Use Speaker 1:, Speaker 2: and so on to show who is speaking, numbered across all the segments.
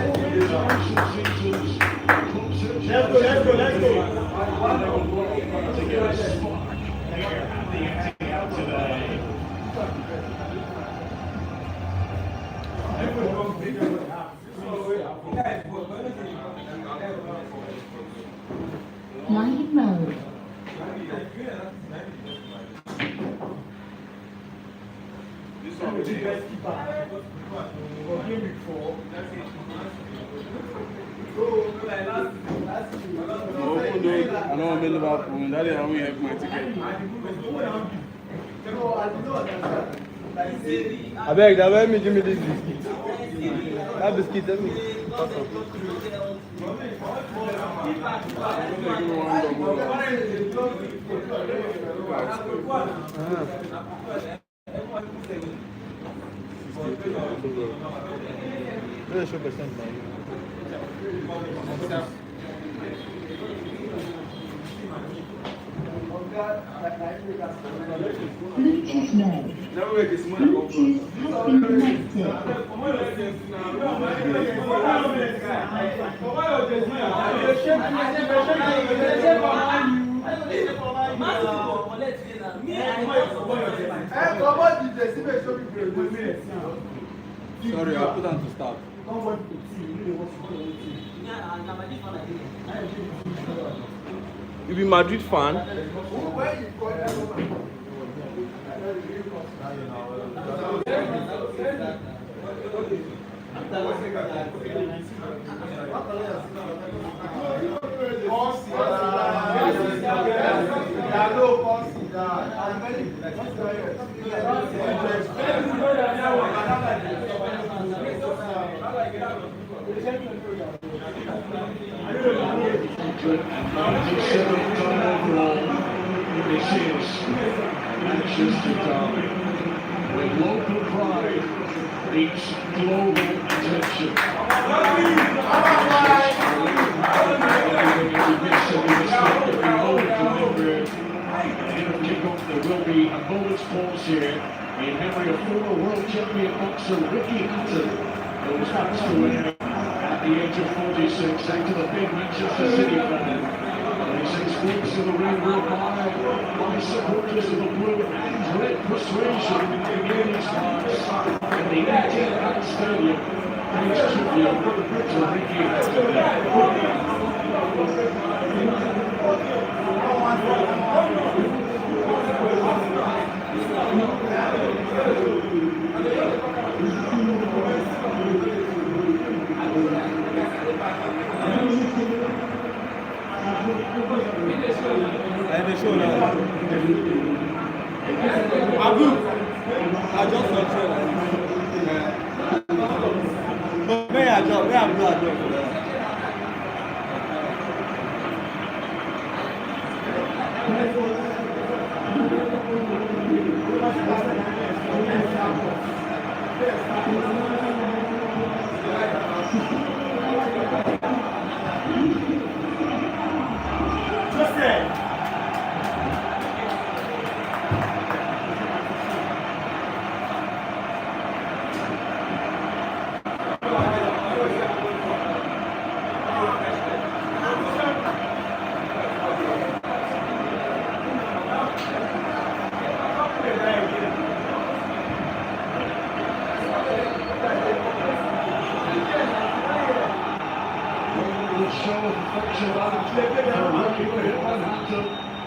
Speaker 1: Let's go.
Speaker 2: Flying mode.
Speaker 3: I know I'm in Liverpool. That is how we have my ticket.
Speaker 1: I beg, let me give me this biscuit. That biscuit, let me.
Speaker 2: Bluetooth mode. Bluetooth has been connected.
Speaker 3: Sorry, I put on to start.
Speaker 1: You be Madrid fan?
Speaker 4: This is Manchester Derby, where local pride meets global attention. There will be a moment's pause here in memory of former world champion boxer Ricky Hatton, who was passed away at the age of 46 thanks to the big Manchester City fan. 26 weeks in the ring will by supporters of the blue and red persuasion in these parts in the 18th Stadium. Pays tribute to Ricky Hatton.
Speaker 1: And they show now. Abu, I just saw trailer. But where I job for that.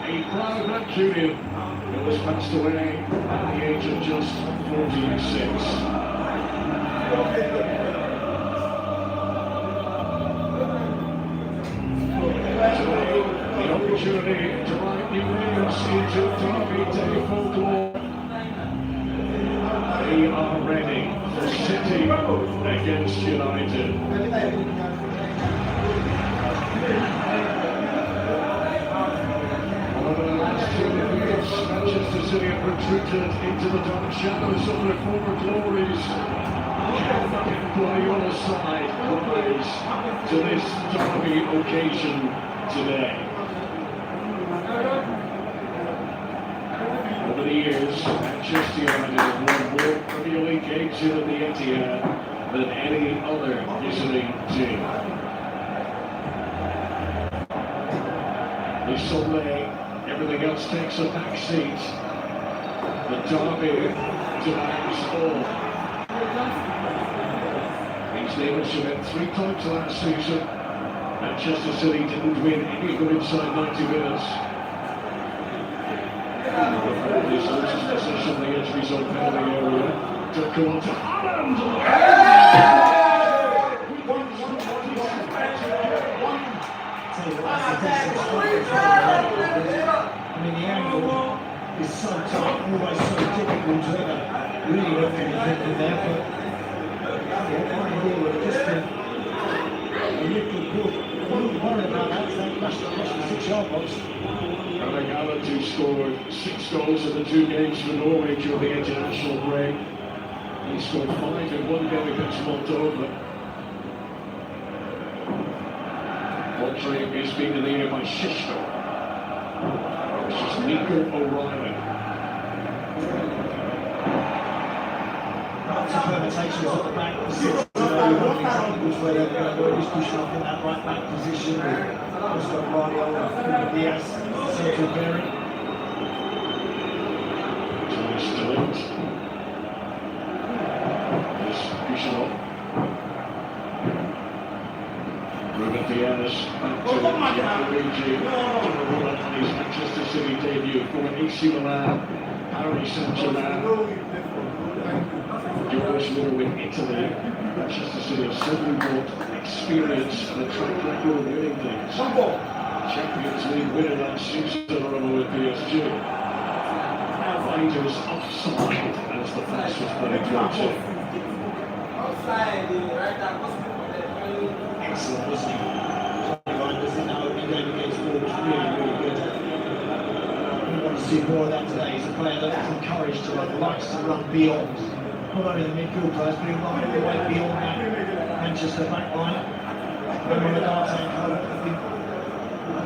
Speaker 1: A proud Mancunian who was passed away at the age of just 46. Today, the opportunity to write new names into Derby Day folklore. They are ready for City against United. Manchester City have retreated into the dark shadows of their former glories. Can play on a side rise to this derby occasion today. Over the years, Manchester United have won more Premier League games here at the Etihad than any other visiting team. This Sunday, everything else takes a back seat. The derby demands all. These neighbours have met 3 times last season. Manchester City didn't win any of them inside 90 minutes. This loses possession of the edge of his own penalty area. To go on to Haaland!
Speaker 4: I mean, the angle is so tight, always so difficult to ever really look anything there, but what I do would just been a little good. I wouldn't worry about that, they rushed across the 6-yard box.
Speaker 1: Erling Haaland, who scored 6 goals in the 2 games for Norway during the international break. He scored 5 in 1 game against Moldova. Launching is beaten in the air by Shishko. This is Nico O'Reilly.
Speaker 4: Lots of permutations at the back of the 6 examples where they're going to always push up in that right back position. We've got Mario and Diaz, central bearing.
Speaker 1: Tony Stillant. This Bishop. Ruben Diaz back to Gianluigi. On his Manchester City debut for AC Milan, Paris Saint-Germain. Euros winner with Italy. Manchester City have certainly brought experience and a track record of winning things. Champions League winner last season with PSG. Fighters offside as the pass was played towards him.
Speaker 4: Excellent, wasn't he? Was in that opening game against Wolves, really, really good. We want to see more of that today. He's a player that is encouraged to run, likes to run beyond. Not only the midfield players, but he'll run all the way beyond that Manchester back line. When on the dart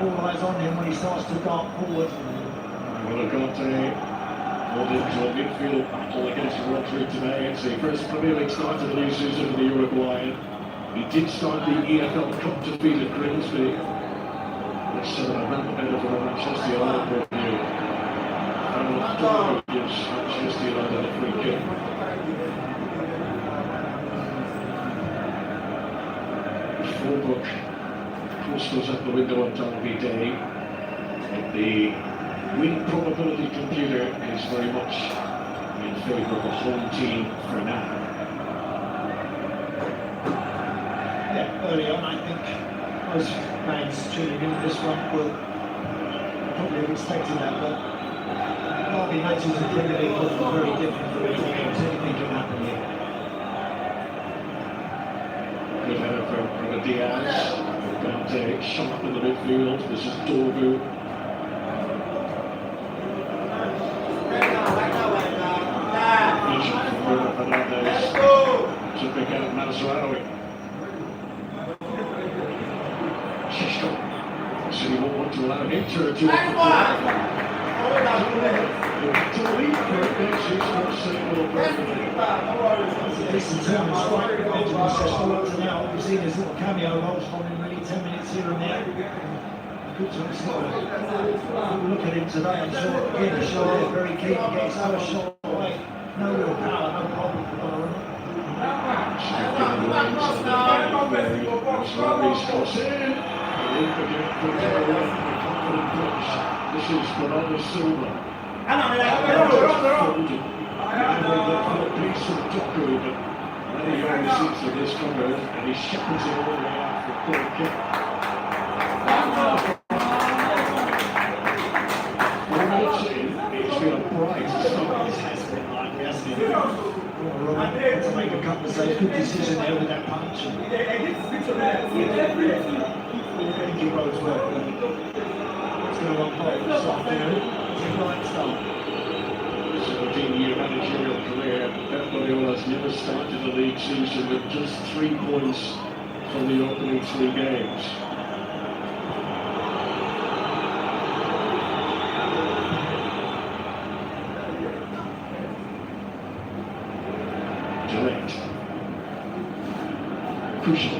Speaker 4: all eyes on him when he starts to dart forward.
Speaker 1: Well, Agate pulled into a midfield battle against Rodri today. It's the first Premier League start of the new season for the Uruguayan. He did start the EFL Cup defeat at Grimsby. Let's set a map better for the Manchester United review. And gives Manchester United a free kick. Fullbook, of course, goes out the window on Derby Day. And the win probability computer is very much in favour of the home team for now.
Speaker 4: Yeah, early on, I think most fans tuning in this one will probably have expected that, but Derby matches in Premier League are very different from each game, so anything can happen here.
Speaker 1: Good header from Diaz. Agate sharp in the midfield. This is Dorgu. Vision from Bruno Fernandes to pick out Mazraoui. Shishko. City won't want to allow him to the lead for his first single
Speaker 4: It's a decent turn and strike. Benjamin Sesko up to now. We've seen his little cameo roles from him, really 10 minutes here and there. Good to look at him today. I'm sure again, he's very keen to get his first shot away. No real power, no problem for Donnarumma.
Speaker 1: This is Bernardo Silva. Piece of Doku, but many young seats of this covered, and he shepherds it all the way out for a corner kick. 4 minutes in, it's been a bright start.
Speaker 4: This has been likely, hasn't it? To make a couple of saves, good decision there with that punch. I think he bodes well. It's going to unfold this afternoon. It's a bright start.
Speaker 1: 17-year managerial career, Pep Guardiola's never started a league season with just 3 points from the opening 3 games. Gillette. crucial.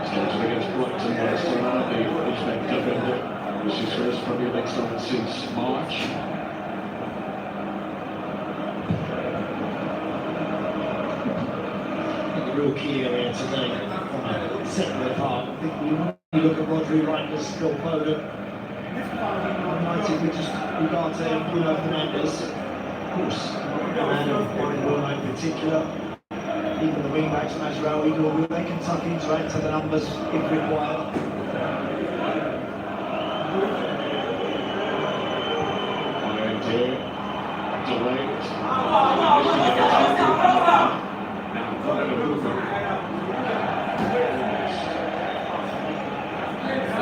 Speaker 1: Started against Brighton last time, the Uzbek defender. This is his first Premier League start since March.
Speaker 5: The real key area today from a centre apart. I think when you look at Rodri, Reinders, Phil Foden, United, we just regard to Bruno Fernandes, of course, man of Warren in particular. Even the wing-backs, Masraoui, Gorgu, they can tuck into the numbers if required.
Speaker 1: Delayed.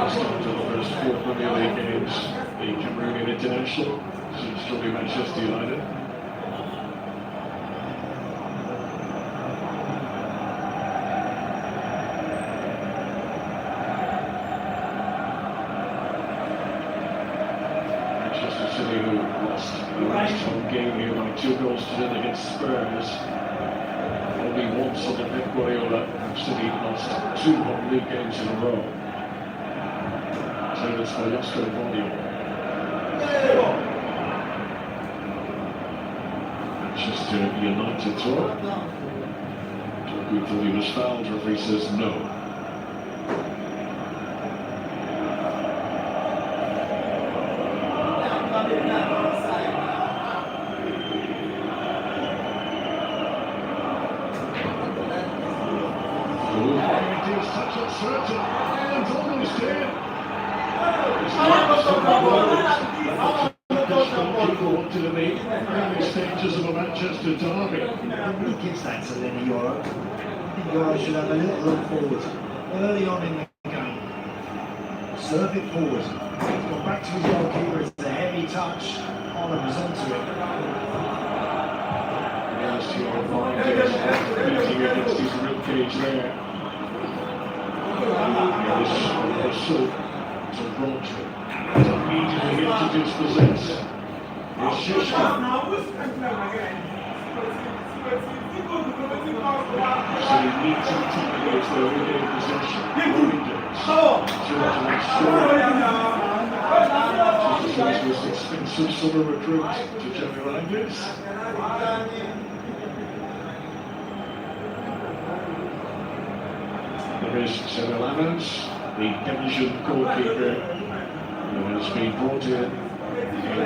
Speaker 1: Start to the first four Premier League games, the Cameroonian international, seems to be Manchester United. Manchester City, who lost the last home game here by 2-0 against Spurs. Only once under Pep Guardiola have City lost 2 home league games in a row. So that's for Josko Volume. Manchester United talk. We thought he was fouled, referee says no. Touch uncertain, and almost there. To the early stages of a Manchester derby.
Speaker 5: He gives that to Lenny Yoro. I think Yoro should have a little look forward early on in the game. Serve it forward. He's gone back to his goalkeeper. It's a heavy touch. Holland was onto it.
Speaker 1: Last year, Reinders beating against his ribcage there. So to Rodri, and immediately into dispossess. It's Shishka. So he needs some time as they regain possession. Reinders. This was expensive summer recruit to Jamie Reinders. There is Cyril Lamans, the Belgian goalkeeper, who has been brought in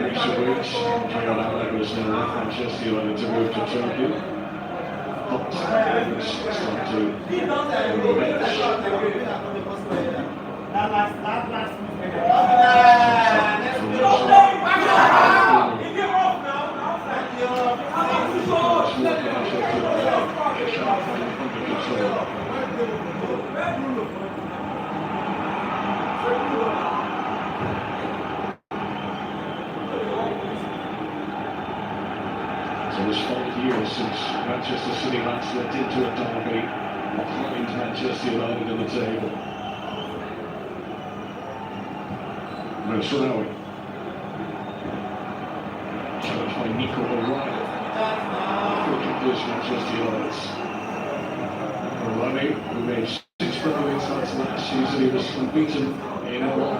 Speaker 1: recent weeks. Cyril Lamans was now left Manchester United to move to Turkey. But it's time to go on the bench. So it's 5 years since Manchester City last went into a derby behind Manchester United in the table. Masraoui. Challenged by Nico O'Reilly. This Manchester United. O'Reilly, who made 6 Premier League starts last season, he was unbeaten in all.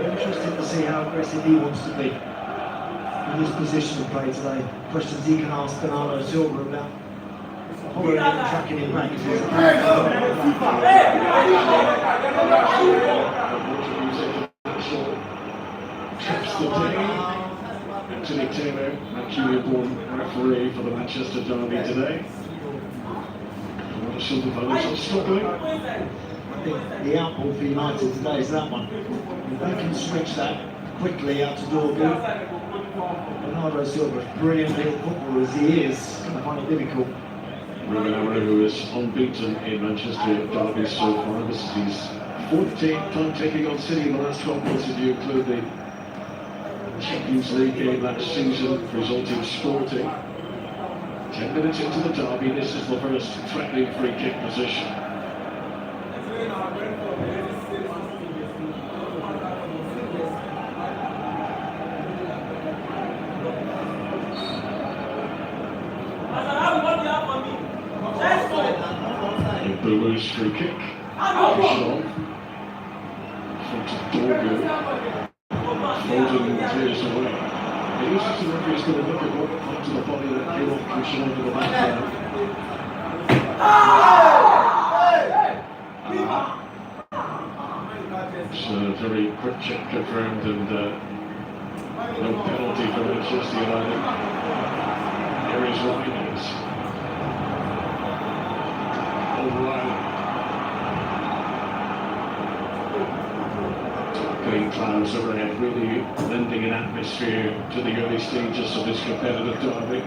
Speaker 5: Interesting to see how aggressive he wants to be in this position of play today. Questions he can ask Bernardo Silva about following him and tracking him back.
Speaker 1: Traps the day. Anthony Taylor, Nigerian-born referee for the Manchester derby today. Silva fellas are struggling.
Speaker 5: I think the outball for United today is that one. If they can switch that quickly out to Dorgu, Bernardo Silva, brilliant little footballer as he is, going to find it difficult.
Speaker 1: Ruben Amorim, who is unbeaten in Manchester derby so far, this is his 14th time taking on City in the last 12 months if you include the Champions League game last season, resulting Sporting. 10 minutes into the derby, this is the first threatening free kick position. Boomer's free kick. Shaw. Front to Dorgo. Foden clears away. It looks as the referee's going to look at what part of the body that came off Shaw to the background. It's a very quick check confirmed and no penalty for Manchester United. Here is Ryan. Green clouds overhead, really lending an atmosphere to the early stages of this competitive derby.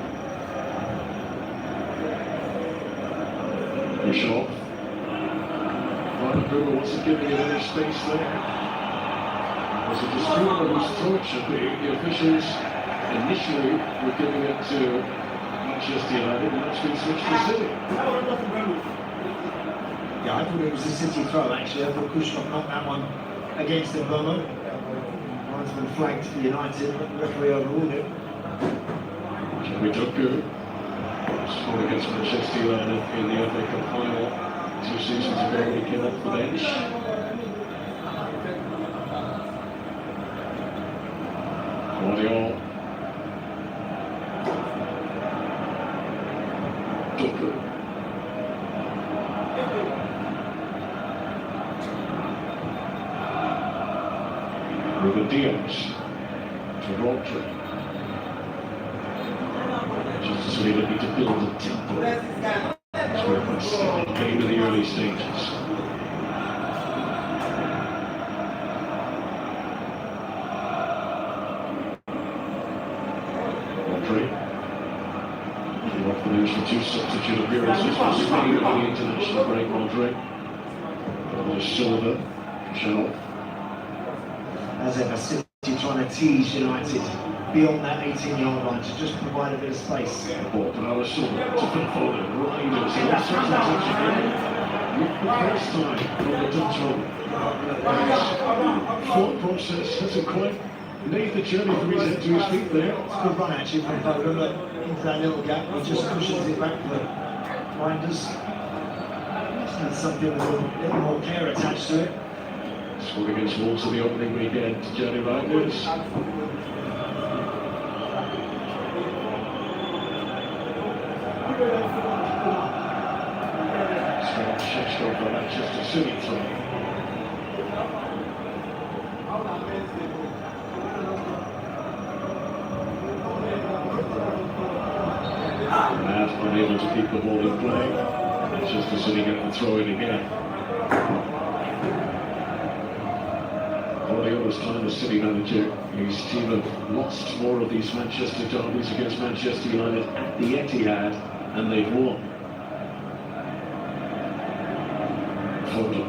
Speaker 1: Shaw. Boomer wasn't giving it any space there. Was a dispute over whose throw it should be. The officials initially were giving it to Manchester United, and that's been switched to City.
Speaker 5: Yeah, I thought it was a City throw actually. I thought Kushnov knocked that one against the Burma. Linesman flagged for United, but the referee overruled it.
Speaker 1: Jimmy Doku scored against Manchester United in the FA Cup final 2 seasons ago. He came off the bench. Guardiola. Doku. Ruben Diaz to Rodri. Just as we looking to build a tempo. That's where it came in the early stages. Rodri. Came off the bench for 2 substitute appearances for Spain at the international break. Rodri. There's Silva. Shaw.
Speaker 5: As ever, City trying to tease United beyond that 18-yard line to just provide a bit of space.
Speaker 1: Ball to Alisson, to Foden, Riders, and that's such a touch again. The first time from the Dutch home. Thought process hasn't quite made the journey from his head to his feet there.
Speaker 5: It's a good run actually from Foden, but into that little gap, he just pushes it back for Reinders. Just needs something with a little more care attached to it.
Speaker 1: Scored against Wolves in the opening weekend, Johnny Reinders. Scott Sheshko for Manchester City throw. Matt unable to keep the ball in play. Manchester City get the throw in again. Guardiola's time as City manager, his team have lost more of these Manchester derbies against Manchester United at the Etihad, and they've won. Foden.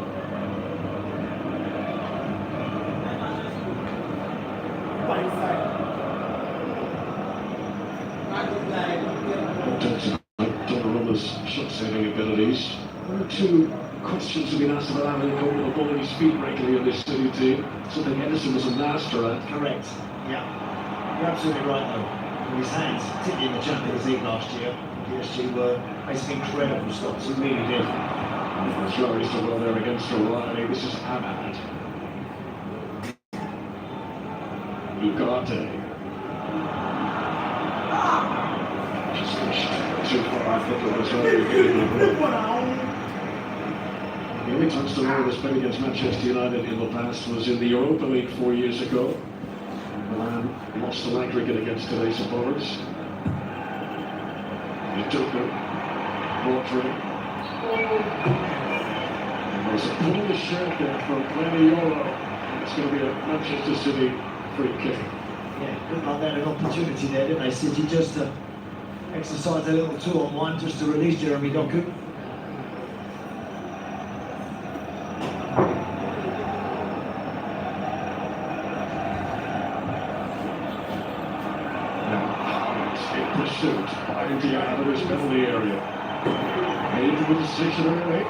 Speaker 1: Donnarumma's shot-saving abilities. One or two questions have been asked about having a goal with the ball at his feet regularly in this City team. Something Edison was a master at.
Speaker 5: Correct. Yeah. You're absolutely right though. With his hands, particularly in the Champions League last year, PSG were basically incredible stops. He really did.
Speaker 1: Flurries to well there against O'Reilly. This is Ahmad. Ugarte. Just pushed too far. I think it was very good. The only time Stamford has played against Manchester United in the past was in the Europa League 4 years ago. Milan lost the aggregate against today's opponents. Doku, Rodri. There's a Polish shirt there from Euro. It's going to be a Manchester City free kick.
Speaker 5: Yeah, looked like they had an opportunity there, didn't they? City just to exercise a little 2-on-1 just to release Jeremy Doku.
Speaker 1: penalty out of his penalty area. Made the decision early.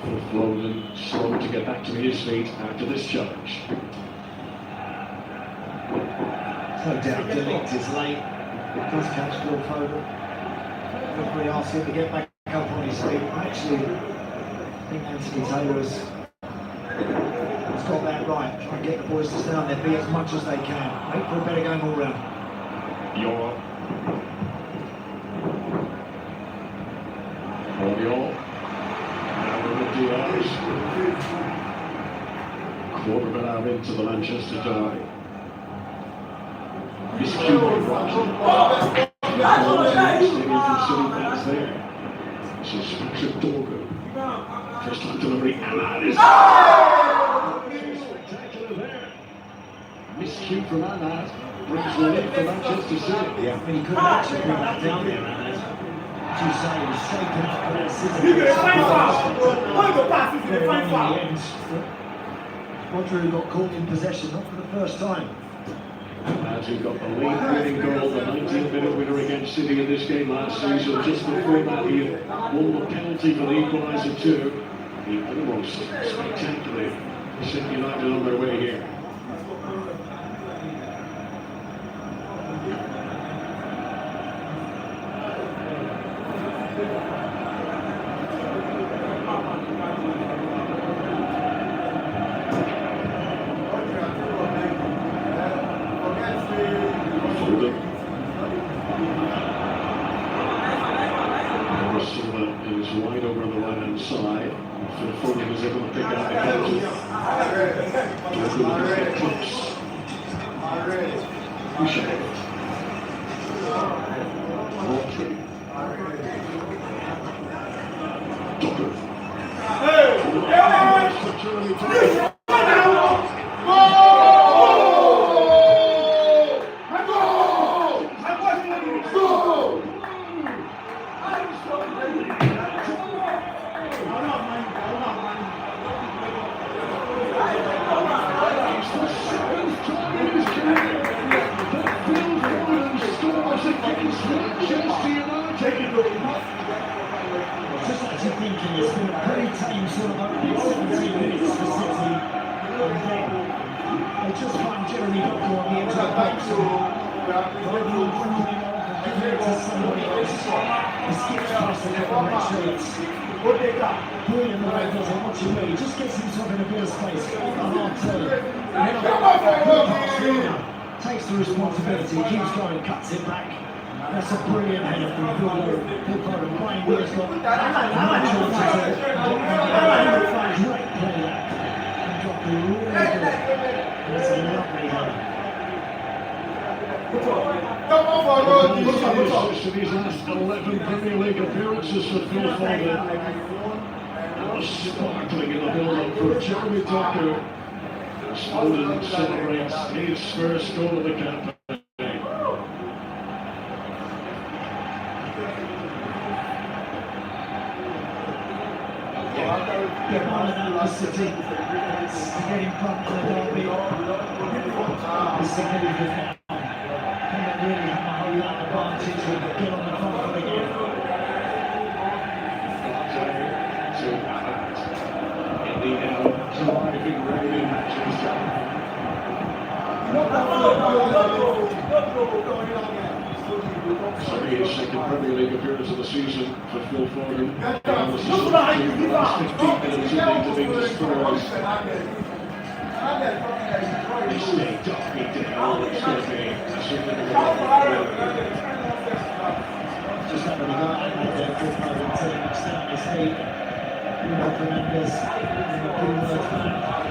Speaker 1: Phil Foden slow to get back to his feet after this challenge.
Speaker 5: No doubt, Delict is late. Does catch Phil Foden. Referee asks him to get back up on his feet. Actually, I think Anthony Taylor's got that right. Try and get the boys to stay on their feet as much as they can. Hope for a better game all round.
Speaker 1: Euro. Oriol. Now with Diaz. Quarter of an hour into the Manchester derby. He's Cuban Roger. This is Patrick Dorgan. First time delivery, and that is spectacular there. Miscue from Anad brings relief for Manchester City.
Speaker 5: Yeah, I mean, he could have actually bring that down there, Anad. As you say, he's shaping up for that season. Roger got caught in possession, not for the first time.
Speaker 1: As he got the lead-winning goal, the 19th-minute winner against City in this game last season. Just before that, he had won the penalty for the equaliser too. He almost spectacularly sent United on their way here. Is wide over on the right-hand side. Phil Foden is able to pick out the penalty. Close. Boucher. Rodri. Docker.
Speaker 5: Just actually thinking it's been a very tame sort of opening 17 minutes for City. And then they just find Jeremy Docker on the edge of the box. Rather than bringing it off and giving it to somebody else, he skips past the couple of red shirts. Brilliant the way he does it, watch him where he just gets himself in a bit of space on the half turn. Takes the responsibility, keeps going, cuts it back. That's a brilliant header from Phil Foden. Brian Weir's got great play there. And got the really good. That's a lovely header.
Speaker 1: In his last 11 Premier League appearances for Phil Foden. Now sparkling in the build-up for Jeremy Docker. As Foden celebrates his first goal of the campaign.
Speaker 5: Yeah, one of that City. To get in front of the derby. It's significant now. They really have a whole lot of advantage when they get on the front foot again.
Speaker 1: In the driving rain in Manchester. Sorry, his second Premier League appearance of the season for Phil Foden. The last 15 minutes of lead to being destroyed. This day, derby day, it's going to be a significant.
Speaker 5: Just having a go at that Phil Foden to extend his lead. Bruno Fernandes, good words for that.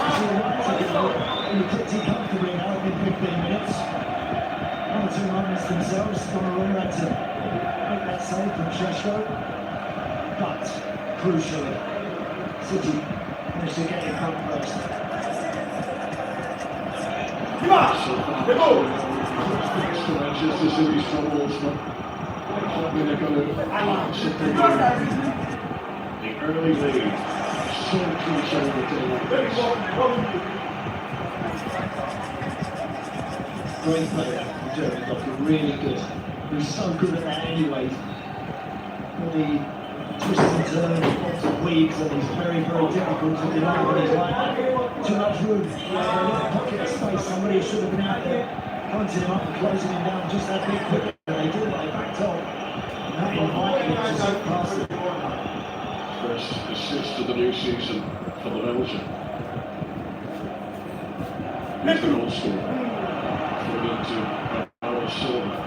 Speaker 5: He's all right to go. He pretty comfortably now in 15 minutes. One or two moments themselves, Donnarumma had to make that save from Sheshko. But, crucially, City managed to get in front first.
Speaker 1: Manchester City's troubles, but hoping they're going to the early lead. So crucial to take this.
Speaker 5: Great play that from Jeremy Docker, really good. He's so good at that anyway. All the twists and turns, lots of weaves, and he's very, very difficult to deny when he's like that. Too much room, pocket of space. Somebody should have been out there hunting him up and closing him down just that bit quicker. They did, they backed off. And that invited him to zip past it.
Speaker 1: First assist of the new season for the Belgian. He's the goal scorer. Thrown into our Silva.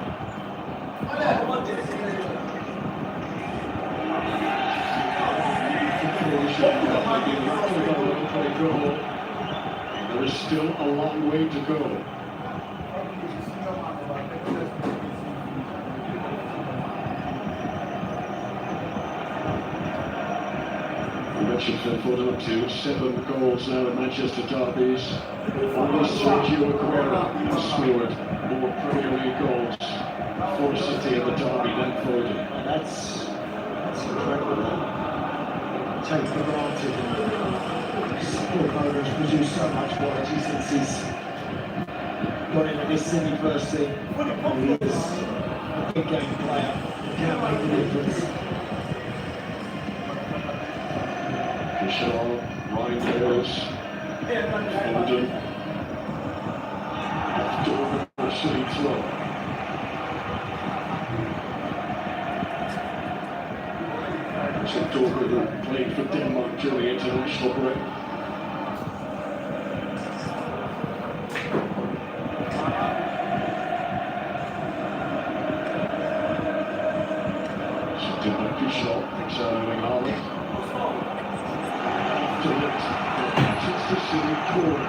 Speaker 1: There is still a long way to go. Foot up to 7 goals now in Manchester derbies. Only Sergio Aguero has scored more Premier League goals for City in the derby than Foden.
Speaker 5: That's incredible. Take for granted. Poor Foden's produced so much quality since he's got into this City first team. He is a big game player. He can't make the difference.
Speaker 1: Shaw, Reinders, Foden, off Dorgan for a silly throw. So Dorgan, who played for Denmark during the international break. So Denmark, Shaw, thinks out of Haaland. Manchester City corner.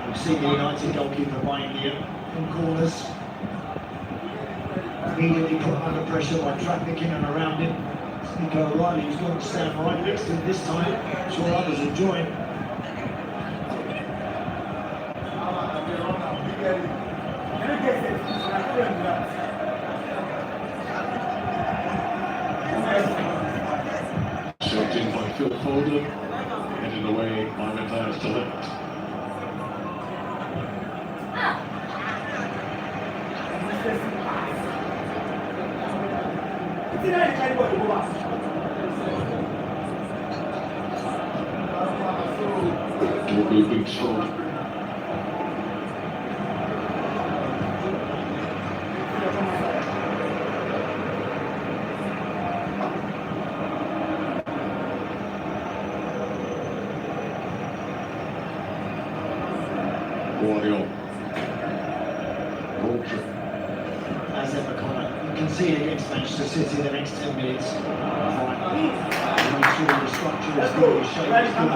Speaker 5: We've seen the United goalkeeper buying the from corners. Immediately put under pressure by traffic in and around him. Nico O'Reilly, who's going to stand right next to him this time. I'm sure others will join.
Speaker 1: Shoved in by Phil Foden, headed away by Matthias de Ligt. Dorby beats Foden.
Speaker 5: As ever, Connor, you can see against Manchester City the next 10 minutes. Make sure the structure is good, the shape is good.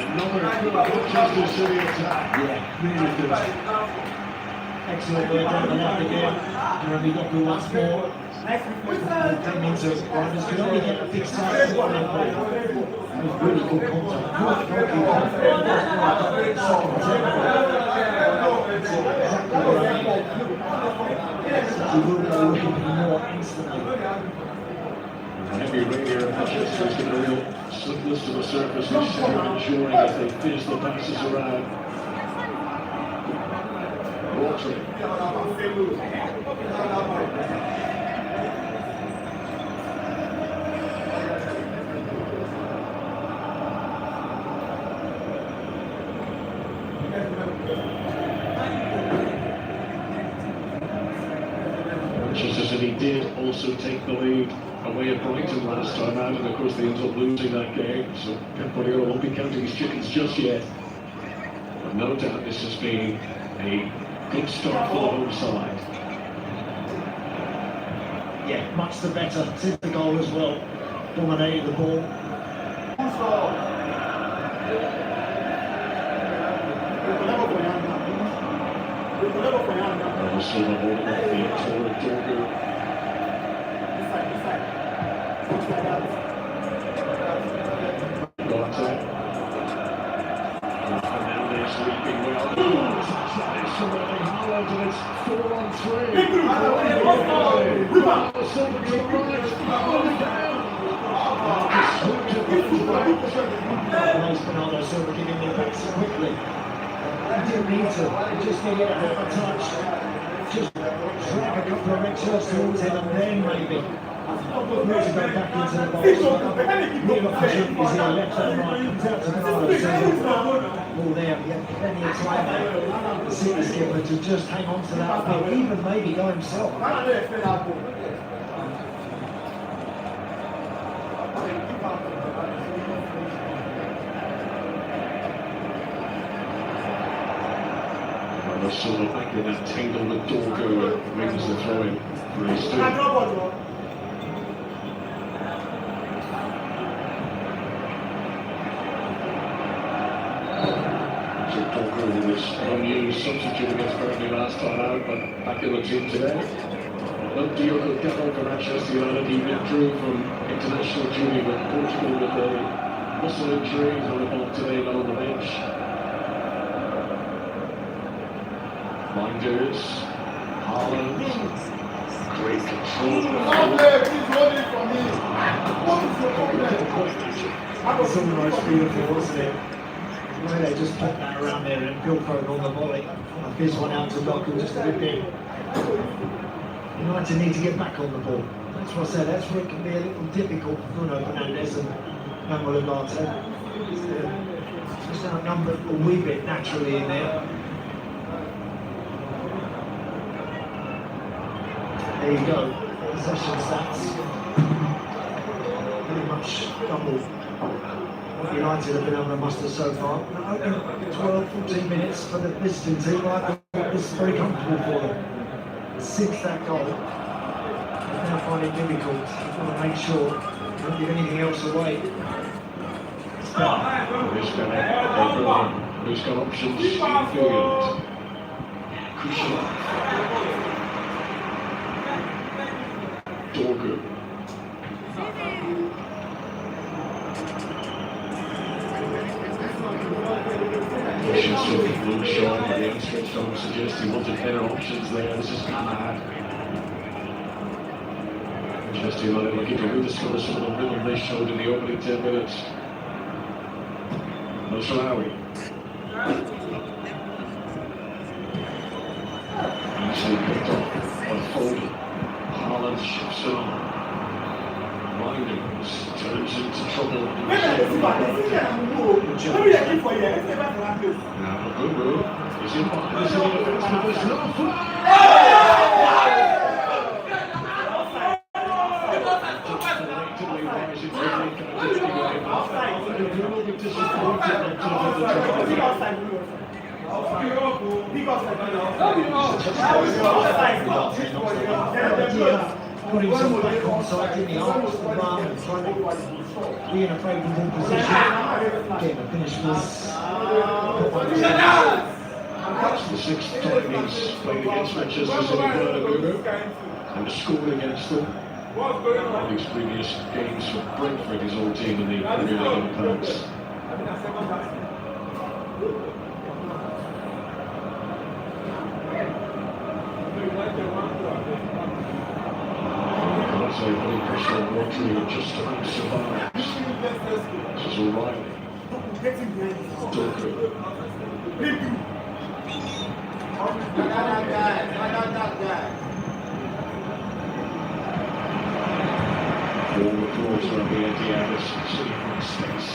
Speaker 1: Another good Manchester City attack.
Speaker 5: Yeah, really good. Excellent work on the left again. Jeremy Doku once more. Came into Rangers, could only get a big side of one in play. It was really good contact. Good goalkeeper. Second attempt. Exactly what I mean. You will go looking for more instantly.
Speaker 1: Heavy rain here in Manchester is getting a real slickness to the surface. He's enjoying as they finish the passes around. Watering. Manchester City did also take the lead away at Brighton last time out, and of course they ended up losing that game, so Pep Guardiola won't be counting his chickens just yet. But no doubt this has been a good start for the home side.
Speaker 5: Yeah, much the better since the goal as well. Dominated the ball.
Speaker 1: Silva holding up the forward Dorgu. Fernandes. forward and it's 4-on-3. Silva to the right, falling down.
Speaker 5: Nice Bernardo Silva giving it back so quickly. He didn't need to. He just needed a bit of a touch. Just drag a couple of extras towards him and then maybe moves it back into the box. Real opportunities here, left and right. Comes out to Bernardo Silva. Ball there, he had plenty of time there. The city skipper to just hang on to that ball, even maybe go himself.
Speaker 1: Silva back in that tangle with Dorgo wins the throw in for his team. So Dorgo was unused substitute against Burnley last time out, but back in the team today. Well, Diogo Dalot for Manchester United, he withdrew from international duty with Portugal with a muscle injury. He's on the ball today, not on the bench. Minders, Haaland, great control.
Speaker 5: It's almost beautiful, wasn't it? Where they just put that around there and pilfered on the volley. This one out to Doku just a bit big. United need to get back on the ball. That's what I said, that's where it can be a little difficult for Bruno Fernandes and Manuel Ugarte. Just outnumbered a wee bit naturally in there. There you go, possession stats. Pretty much double what United have been able to muster so far. 12-14 minutes for the visiting team. I thought this is very comfortable for them. Since that goal, they now find it difficult. They want to make sure they don't give anything else away.
Speaker 1: Who's got options? Field. Crucial. Dorgo. Luke Shaw with the outstretched arm suggests he wanted better options there. This is mad. Manchester United looking to rediscover some of the rhythm they showed in the opening 10 minutes. No Salawi. Easily picked up by Foden. Haaland shifts on. Minders turns into trouble. Now Gugu is in behind the defense, but there's no flag!
Speaker 5: Put himself back on side, didn't he? Arms the run and trying to be in a favourable position. Again, the finish was...
Speaker 1: That's the sixth time he's played against Manchester City, and scored against them. In his previous games for Brentford, his old team in the Premier League in Paris. So putting pressure on Rodri, just about survives. This is O'Reilly. Dorgo. All the calls around the Diaz sitting on space.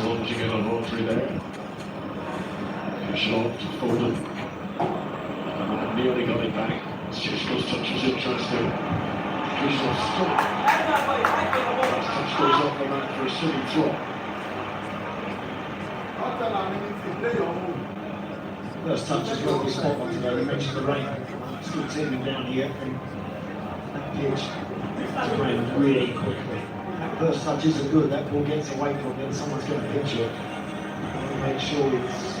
Speaker 1: Launching in on Rodri there. Shaw to Foden. Nearly got it back. Shishko's touch was interesting. Shishko's stop. Last touch goes off the mat for a silly drop.
Speaker 5: First touch is well spot on today. We mentioned the rain. Still teaming down here. And that pitch to run really quickly. That first touch isn't good, that ball gets away from it, someone's going to pitch it. Make sure it's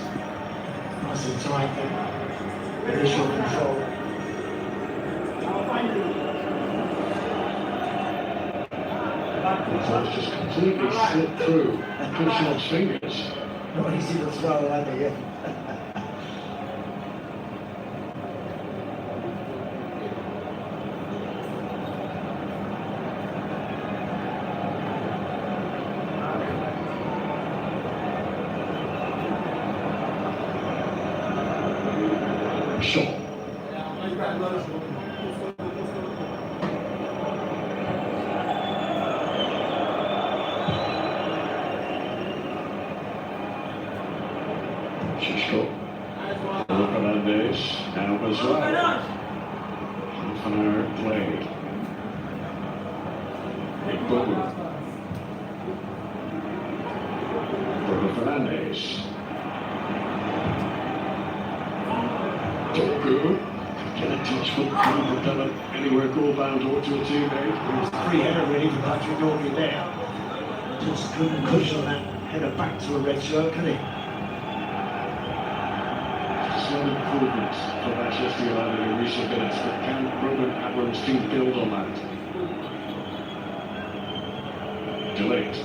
Speaker 5: nice and tight, that initial control.
Speaker 1: It's just completely slipped through Kushanov's fingers.
Speaker 5: Not easy to throw either, yeah.
Speaker 1: Shaw. Shishko. Fernandez. Now as well. Half an hour played. Big Boom. Bruno Fernandez. Doku. Get a touch from Bruno anywhere goal bound or to a teammate.
Speaker 5: It's a free header really for Patrick Dorky there. Just couldn't cushion that header back to a red shirt, could he?
Speaker 1: Some improvements for Manchester United in recent minutes, but can Roman Abraham's team build on that? Delayed.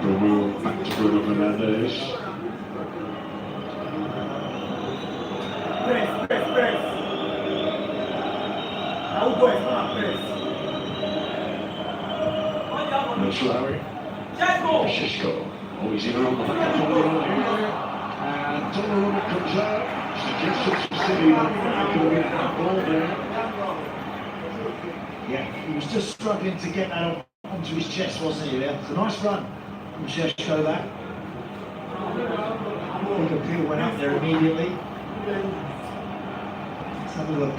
Speaker 1: Bruno back to Bruno Fernandez.
Speaker 2: Press. Now go ahead, press.
Speaker 1: Mashrawi. Shishko. Oh, he's either on the back of Donnarumma here. And Donnarumma comes out. Suggestions for City that could get that ball there.
Speaker 5: Yeah, he was just struggling to get that onto his chest, wasn't he there? It's a nice run from Sheshko, that. I think appeal went up there immediately. Let's have a look.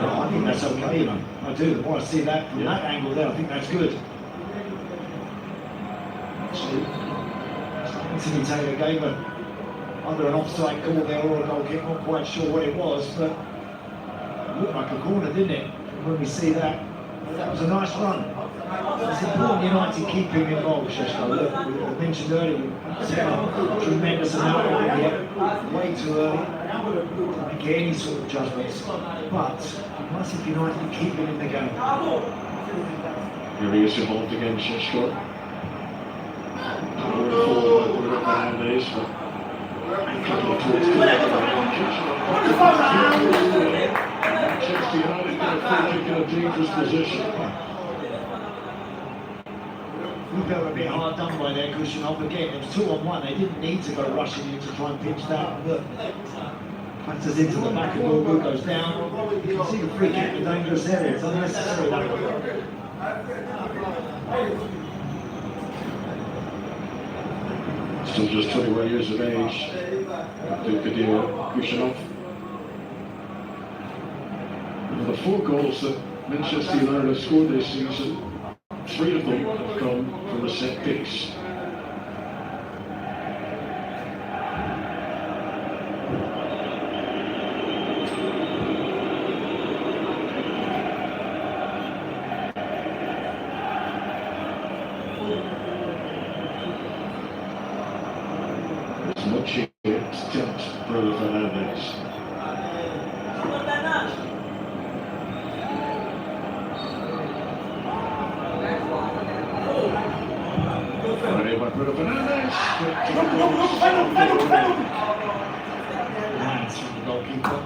Speaker 5: No, I think that's okay, you know. I do. The more I see that from that angle there, I think that's good. Actually, Anthony Taylor gave under an offside call there or a goal kick, not quite sure what it was, but it looked like a corner, didn't it? When we see that, that was a nice run. It's important United keep him involved, Sheshko. Look, we mentioned earlier, we set a tremendous amount of him here, way too early. Don't make any sort of judgments, but you must if United keep him in the game.
Speaker 1: Here he is involved again, Shishko. Power forward, Bruno Fernandez. Manchester United got a free kick in a dangerous position.
Speaker 5: We felt a bit hard done by their Kushanov again. It was 2-on-1. They didn't need to go rushing in to try and pitch that. Look, passes into the back of the ball, goes down. You can see the free kick in a dangerous area. It's unnecessary that one.
Speaker 1: Still just 21 years of age. Dukadir Kushanov. The 4 goals that Manchester United have scored this season, 3 of them have come from a set piece. It's much here to tempt Bruno Fernandez. By Bruno Fernandez.
Speaker 5: Hands from the goalkeeper.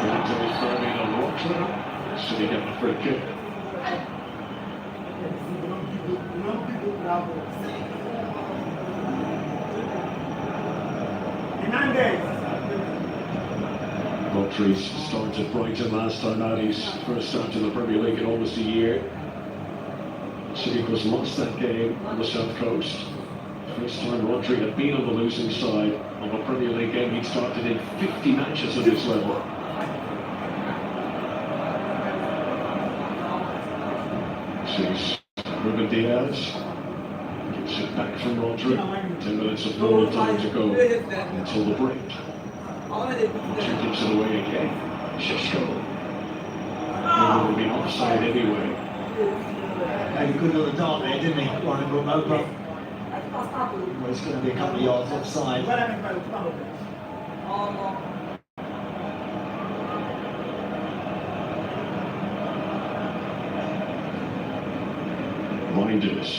Speaker 1: Anthony Firmino on Roxler. City get the free kick. Rodri's started Brighton last time out. His first start in the Premier League in almost a year. City was lost that game on the south coast. First time Rodri had been on the losing side of a Premier League game. He'd started in 50 matches at this level. Sees Ruben Diaz. Gives it back from Rodri. 10 minutes of normal time to go until the break. Rodri gives it away again. Shishko. He would have been offside anyway.
Speaker 5: Had a good little dart there, didn't he? Ryan Remote. Well, it's going to be a couple of yards offside.
Speaker 1: Minders.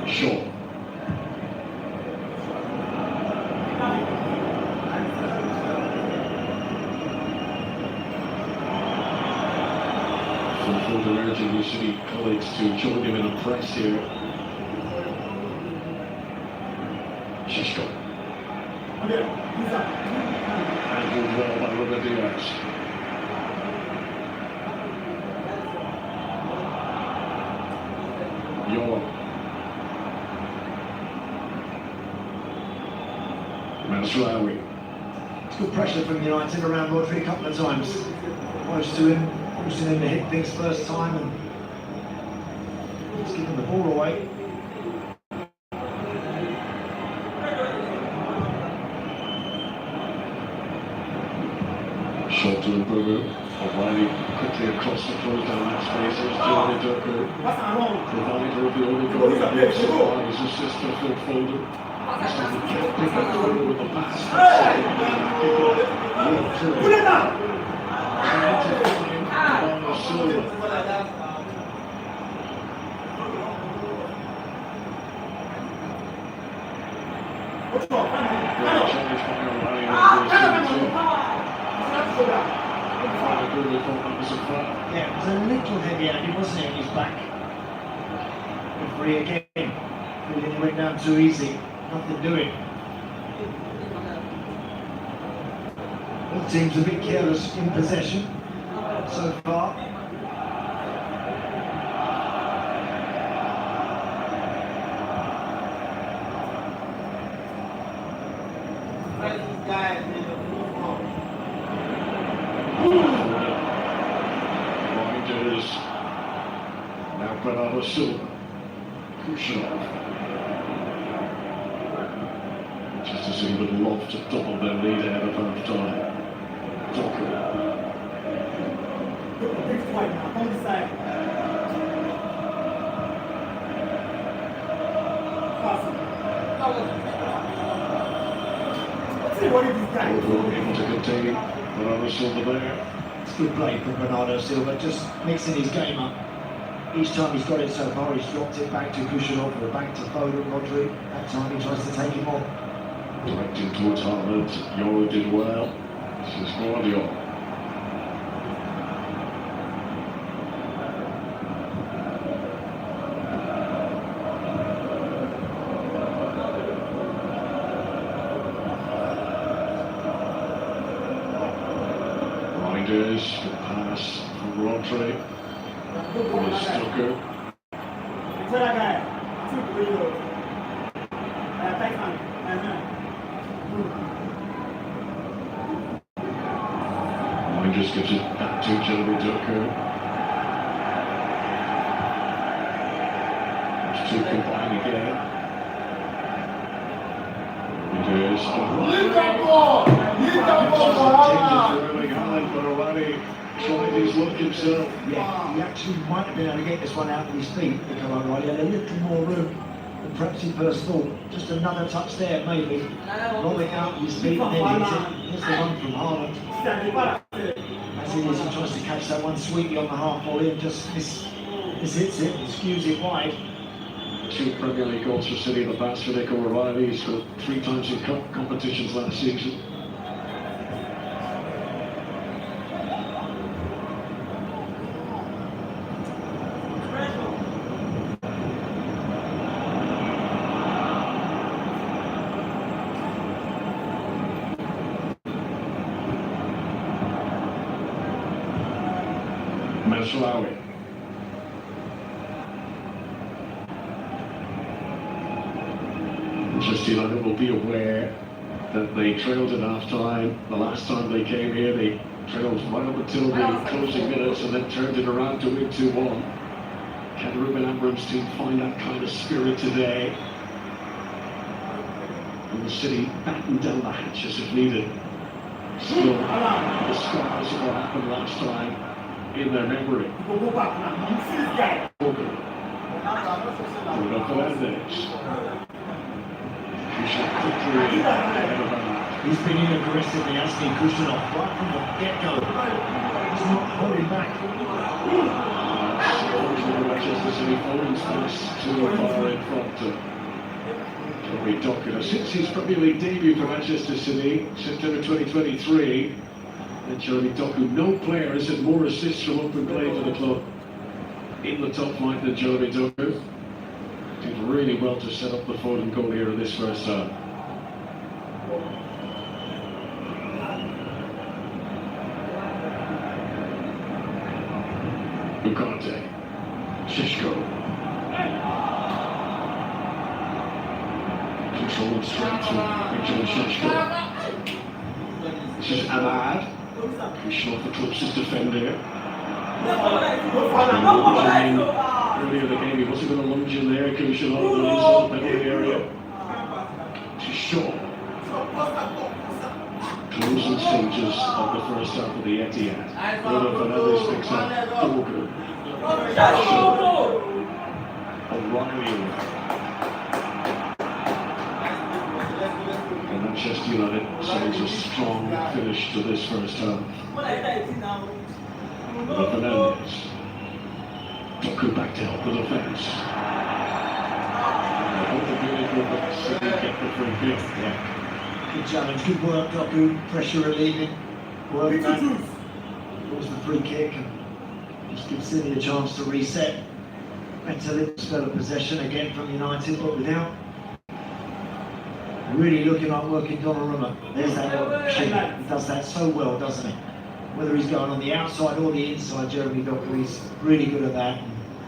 Speaker 1: Shaw. Fulfilled urging his city colleagues to join him in a press here. Shishko. Handled well by Robert Diaz. Masraoui.
Speaker 5: It's good pressure from United around Rodri a couple of times. Close to him, forcing him to hit things first time and just giving the ball away.
Speaker 1: Shot to Bruno. O'Reilly quickly across the close down that space. Here's Johnny Durko. Provider of the only goal in the game so far. His assist to Phil Foden. He's trying to pick up through with the pass. Put it down! Trying to find him on the Silva. Challenge by O'Reilly on
Speaker 5: Yeah, it was a little heavy-handed, wasn't it, on his back? Referee again. Feeling he went down too easy. Nothing doing. Both teams a bit careless in possession so far.
Speaker 1: Minders. Now Bernardo Silva. Kushner. Just as he would love to double their lead ahead of half time. Able to contain Bernardo Silva there.
Speaker 5: It's good play from Bernardo Silva, just mixing his game up. Each time he's got it so far, he's dropped it back to Kushner or back to Foden, Rodri. That time he tries to take him on.
Speaker 1: Directing towards Haaland. Euro did well. This is Guardiola. Minders, the pass from Rodri. Stucker. Minders gives it back to Jeremy Doku. Those two combine again. Minders. But already trying his luck himself.
Speaker 5: Yeah, he actually might have been able to get this one out of his feet because O'Reilly had a little more room than perhaps he first thought. Just another touch there, maybe. Rolling out his feet and then hits it. Here's the one from Haaland. As he is, he tries to catch that one sweetly on the half volley and just hits it and skews it wide.
Speaker 1: 2 Premier League goals for City in the past for Nick O'Reilly. He scored 3 times in cup competitions last season. Masraoui. Manchester United will be aware that they trailed at half-time. The last time they came here, they trailed right up until the closing minutes and then turned it around to win 2-1. Can Ruben Amorim's team find that kind of spirit today? Will the City batten down the hatches if needed? Still, the scars of what happened last time in their memory. Bruno Fernandes.
Speaker 5: He's been in aggressively, hasn't he, Kushner, right from the get-go. He's not holding back.
Speaker 1: Manchester City Foden's pass too far in front. Jeremy Doku. Since his Premier League debut for Manchester City, September 2023, and Jeremy Doku, no player has had more assists from open play for the club in the top flight than Jeremy Doku. Did really well to set up the Foden goal here in this first half. Ugarte. Shishko. Control strength from Victor Shishko. This is Ahmad. Pushing off the closest defender. Earlier in the game, he wasn't going to lunge in there. Kushner on the inside penalty area. To Shaw. Closing stages of the first half of the Etihad. Bruno Fernandes picks up Doku. O'Reilly. And Manchester United signs a strong finish to this first half. Bruno Fernandes. Doku back to help the defence. I hope the beautiful but City get the free kick. Yeah.
Speaker 5: Good challenge, good work, Doku, pressure relieving. Work that. Calls the free kick and just gives City a chance to reset. Better little spell of possession again from United, but without really looking like working Donnarumma. There's that little machine. He does that so well, doesn't he? Whether he's going on the outside or the inside, Jeremy Doku, he's really good at that.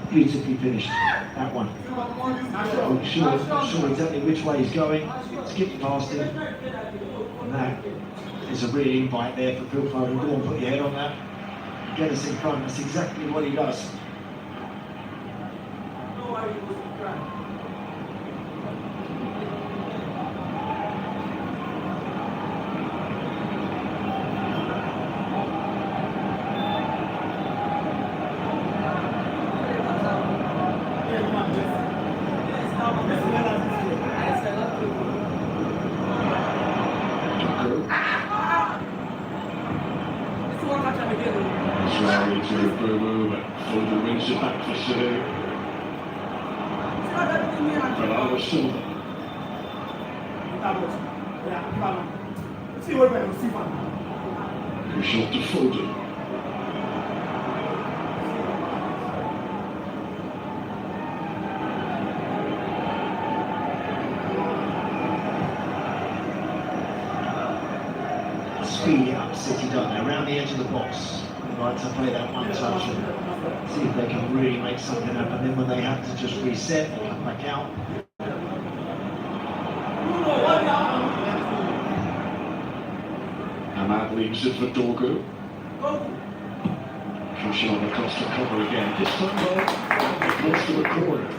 Speaker 5: Beautifully finished, that one. I'm not sure exactly which way he's going. Skipped past him. And that is a real invite there for Phil Foden. Go on, put your head on that. Get us in front. That's exactly what he does.
Speaker 1: Sorry to Boo, but Foden wins it back for City. Bernardo Silva. Shot to Foden.
Speaker 5: Speed up City, don't they? Around the edge of the box. They like to play that one touch and see if they can really make something happen. Then when they have to just reset, they come back out.
Speaker 1: Ahmad leaves it for Doku. Kushner across the cover again. This time though, close to the corner.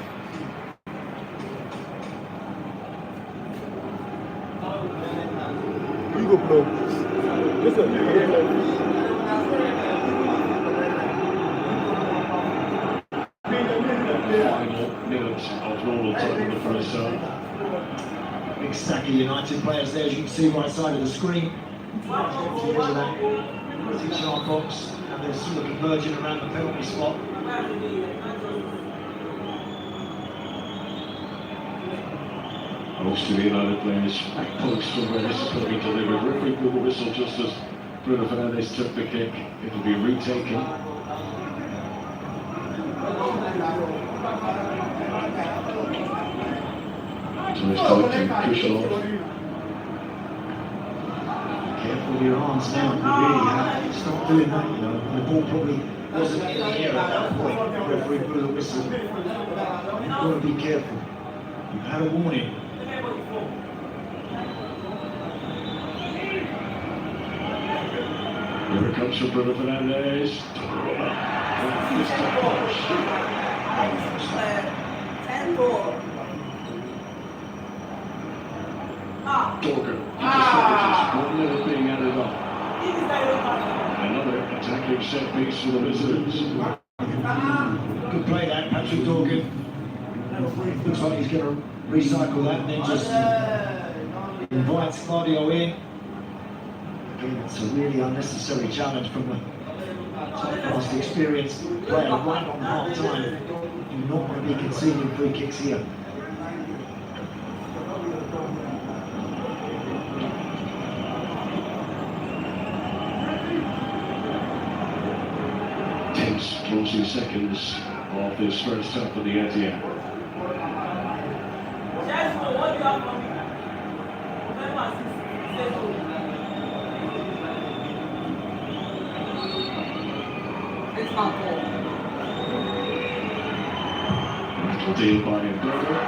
Speaker 2: You go blow. Listen,
Speaker 1: Final minutes of normal time in the first half.
Speaker 5: Big stack of United players there, as you can see right side of the screen. Here's that 6-yard box, and they're sort of converging around the penalty spot.
Speaker 1: Most of the United players back post from where this is going to be delivered. Referee blew the whistle just as Bruno Fernandes took the kick. It will be retaken. So it's going to Kushner.
Speaker 5: Careful with your arms now, you really have to stop doing that, you know. The ball probably wasn't in the air at that point. The referee blew the whistle. You've got to be careful. You've had a warning.
Speaker 1: Here it comes from Bruno Fernandes. Dorgan, one minute being added on. Another attacking set piece for the visitors.
Speaker 5: Good play that, Patrick Dorgan. Looks like he's going to recycle that and then just invite Claudio in. Again, it's a really unnecessary challenge from the top-class experienced player right on half-time. Do not want to be conceding free kicks here.
Speaker 1: Closing seconds of this first half of the Etihad. Little deal by Berger.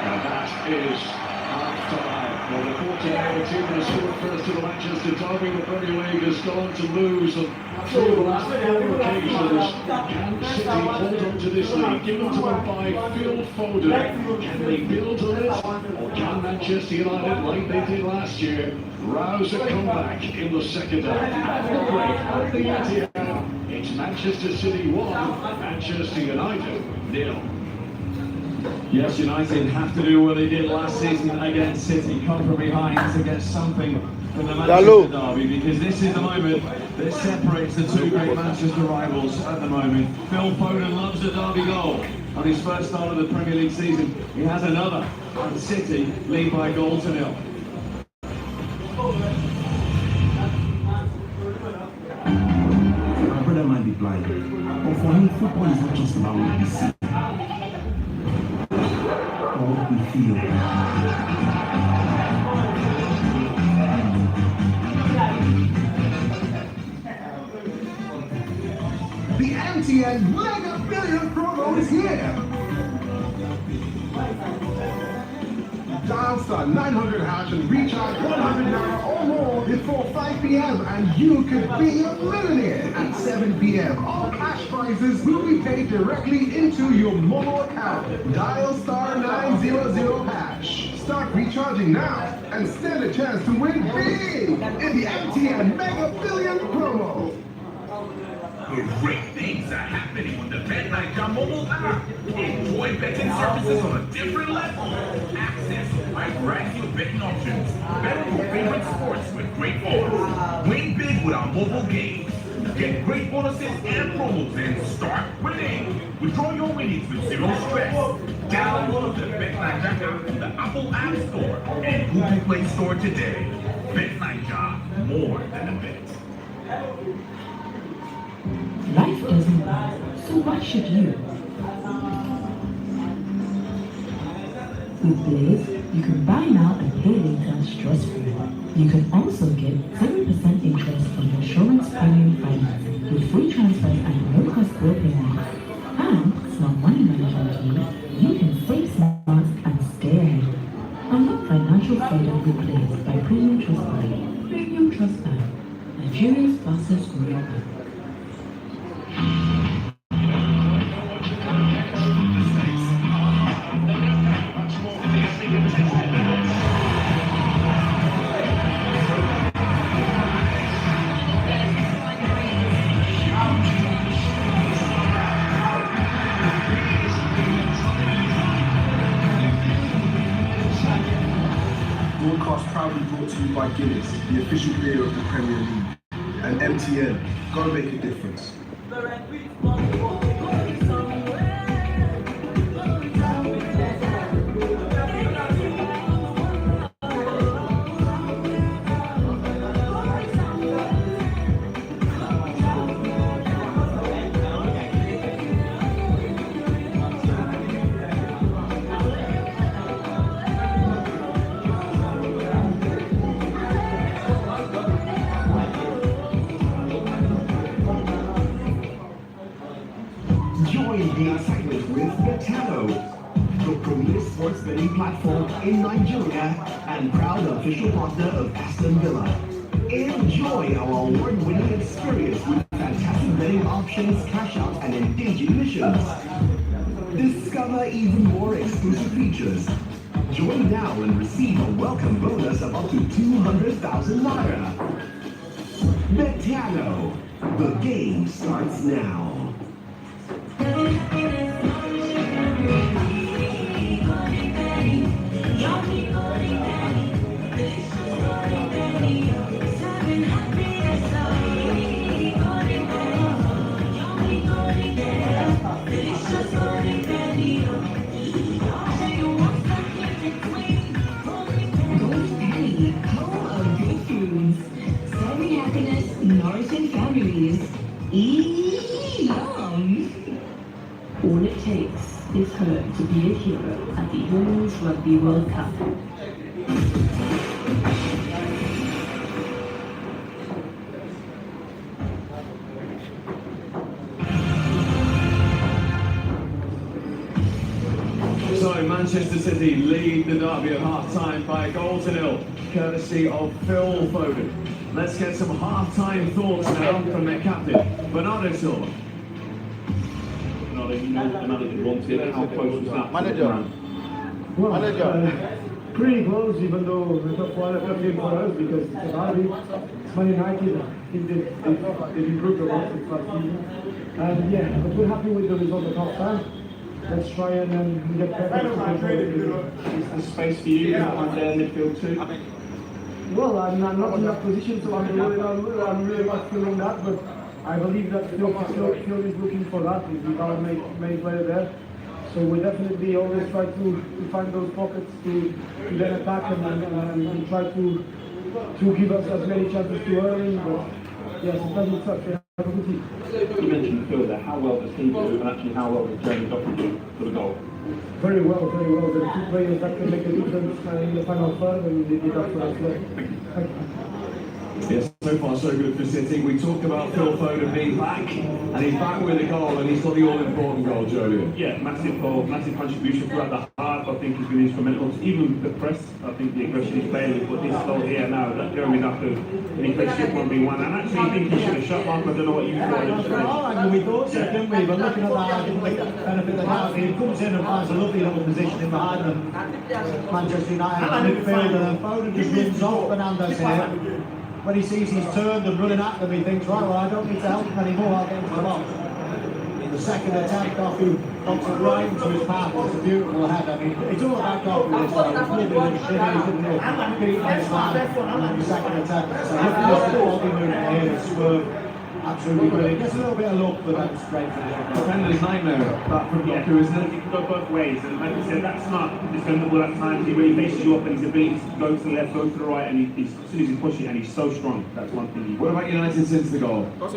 Speaker 1: And that is half-time. Well, the 49 team that scored first in the Manchester Derby, the Premier League has gone to lose on three of the last four occasions. Can City hold on to this lead, given to them by Phil Foden? Can they build on it? Or can Manchester United, like they did last year, rouse a comeback in the second half? At the break of the Etihad, it's Manchester City 1, Manchester United 0.
Speaker 6: Yes, United have to do what they did last season against City, come from behind to get something from the Manchester derby, because this is the moment that separates the two great Manchester rivals at the moment. Phil Foden loves the derby goal on his first start of the Premier League season. He has another, and City lead by a goal to 0.
Speaker 7: My brother might be blind, but for him, football is not just about what we see, or what we feel. The MTN Mega Billion promo is here! Dial star 900 hash and recharge 100 naira or more before 5 p.m. and you could be a millionaire. At 7 p.m. all cash prizes will be paid directly into your Momo account. Dial star 900 hash. Start recharging now and stand a chance to win big in the MTN Mega Billion promo.
Speaker 8: Great things are happening with the BetNiger mobile app. Enjoy betting services on a different level. Access by brand new betting options. Bet your favorite sports with great odds. Win big with our mobile games. Get great bonuses and promos and start winning. Withdraw your winnings with zero stress. Download the BetNiger app from the Apple App Store and Google Play Store today. BetNiger, more than a bet.
Speaker 9: Life doesn't matter, so why should you? With Blaze, you can buy now and pay later stress-free. You can also get 7% interest on insurance premium finance with free transfers and no-cost bill payments. And smart money management tools, you can save smart and stay ahead. Unlock financial freedom with Blaze by Premium Trust Bank. Premium Trust Bank, Nigeria's fastest growing bank.
Speaker 7: Broadcast proudly brought to you by Guinness, the official beer of the Premier League. And MTN, go make a difference. Join the excitement with Betano, the premier sports betting platform in Nigeria and proud official partner of Aston Villa. Enjoy our award-winning experience with fantastic betting options, cash out, and engaging missions. Discover even more exclusive features. Join now and receive a welcome bonus of up to 200,000 naira. Betano. The game starts now.
Speaker 9: Nourishing families. Yum! All it takes is her to be a hero at the Women's Rugby World Cup.
Speaker 6: So Manchester City lead the derby at half-time by a goal to nil, courtesy of Phil Foden. Let's get some half-time thoughts now from their captain, Bernardo Silva.
Speaker 4: Bernardo, you know the manager wanted, how close was that?
Speaker 3: Manager.
Speaker 10: Pretty close, even though it's a tough game for us because it's a derby. It's Man United. I think they've improved a lot since last season. And yeah, but we're happy with the result at half time. Let's try and get better.
Speaker 4: Is the space for you on their midfield too?
Speaker 10: Well, I'm not in that position, so I'm really not feeling that, but I believe that Phil is looking for that. He's our main player there. So we definitely always try to find those pockets to then attack and try to give us as many chances to earn. But yes, it doesn't suck. We have a good team.
Speaker 4: You mentioned the field there. How well does he do, and actually how well does Jeremy Doherty do for the goal?
Speaker 10: Very well, very well. There are two players that can make a difference in the final third, and they did that for us. Thank you.
Speaker 6: Yes, so far so good for City. We talked about Phil Foden being back, and he's back with a goal, and he's got the all-important goal, Julian.
Speaker 4: Yeah, massive goal, massive contribution throughout the half. I think he's been instrumental. Even the press, I think the aggression he's playing, but this goal here now, that Jeremy Doherty, when he plays shit 1v1, and actually I think he should have shot Mark. I don't know what you thought.
Speaker 5: We thought so, didn't we? But looking at that, I didn't think that benefit of the doubt. He comes in and finds a lovely little position behind them. Manchester United midfielder, and Foden just runs off Fernandes here. When he sees he's turned and running at them, he thinks, right, well, I don't need to help him anymore, I'll get into the box. The second attempt, Doku knocks it right into his path. It's a beautiful head. I mean, it's all about Doku this time. It's really shimmy, isn't it? Beating his man, and then the second attempt. So look at this body movement here, the swerve. Absolutely brilliant. Gets a little bit of luck, but that's straight for the
Speaker 6: Defender's nightmare, that from Doku, isn't it?
Speaker 4: You can go both ways, and like you said, that's not defendable at times. He really faces you up, and he's ability to go to the left, go to the right, and as soon as he pushes it, and he's so strong. That's one thing.
Speaker 6: What about United since the goal?
Speaker 3: Just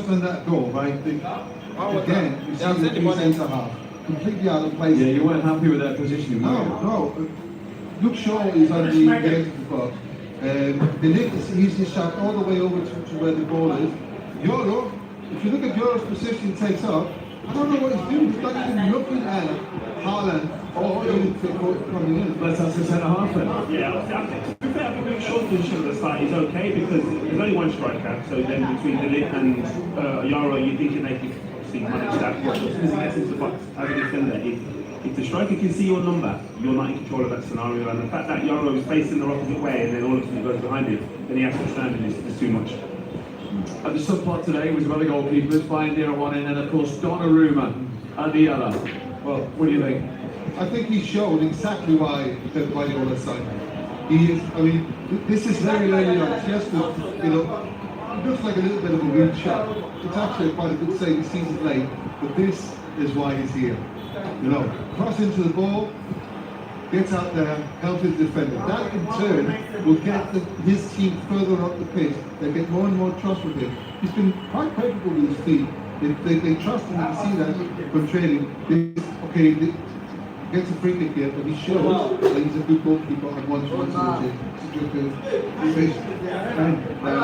Speaker 3: on that goal, right? Again, you see the two centre half completely out of place.
Speaker 6: Yeah, you weren't happy with that positioning, were you?
Speaker 3: No. Luke Shaw is on the engagement box. He's just shot all the way over to where the ball is. Euro, if you look at Euro's position takes up, I don't know what he's doing. He's not even looking at Haaland or coming in.
Speaker 6: Let's ask the centre half then.
Speaker 4: Yeah, I think Shaw's position at the start is okay because there's only one striker, so then between Delit and Yaro, you're thinking they can obviously manage that. But as soon as he gets into the box as a defender, if the striker can see your number, you're not in control of that scenario. And the fact that Yaro is facing the opposite way and then all of a sudden he goes behind him, then he has to stand and it's too much.
Speaker 6: And the subplot today was about the goalkeepers, Bayern at one end and of course Donnarumma at the other. Well, what do you think?
Speaker 3: I think he showed exactly why Pep Guardiola signed him. He is, I mean, this is very early on. It's just, it looks like a little bit of a weird shot. It's actually quite a good save. The season's late, but this is why he's here. Cross into the ball, gets out there, helps his defender. That in turn will get his team further up the pitch. They get more and more trust with him. He's been quite capable with his feet. They trust him. You see that from training. Gets a free kick here, but he shows that he's a good goalkeeper and wants to fish and on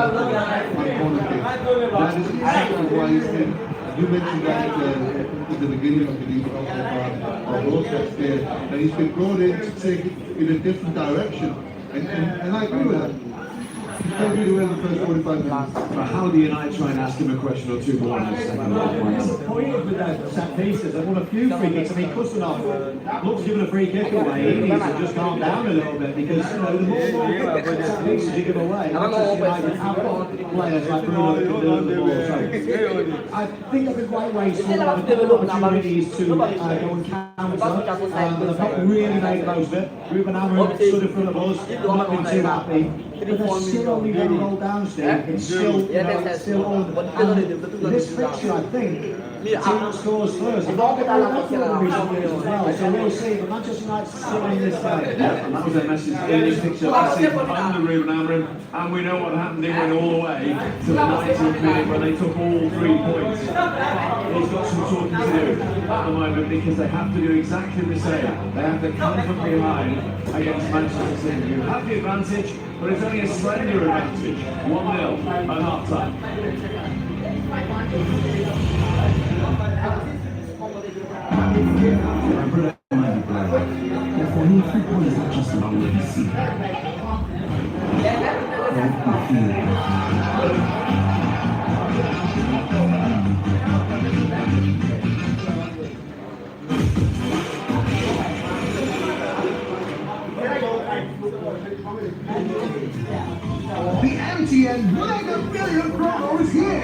Speaker 3: corner kick. That is exactly why he's in. You mentioned that at the beginning of the league about Rosas there, and he's been brought in to take it in a different direction, and I agree with that. perfectly well in the first 45 minutes.
Speaker 6: But how do United try and ask him a question or two more in the second half?
Speaker 5: Disappointed with that set pieces. I've won a few free kicks. I mean, Kustanov looks giving a free kick away. He needs to just calm down a little bit because, you know, the more set pieces you give away, Manchester United have got players like Bruno that can deliver the ball. So I think they've been quite wasteful. They've had opportunities to go and counter. They've not really made the most of it. Ruben Amorim stood in front of us, not been too happy. But they're still only one goal down, Steve. It's still, you know, it's still on. And this fixture, I think, the team that scores first. They've not been able to recently as well. So we'll see. But Manchester United still in this game.
Speaker 6: Yeah, and that was their message in this picture last season under Ruben Amorim. And we know what happened. They went all the way to the 19th minute when they took all 3 points. He's got some talking to do at the moment because they have to do exactly the same. They have to come from behind against Manchester City. You have the advantage, but it's only a slender advantage. 1-0 at half time.
Speaker 7: My brother might be blind, but for him, football is not just about what you see. The MTN Mega Billion promo is here!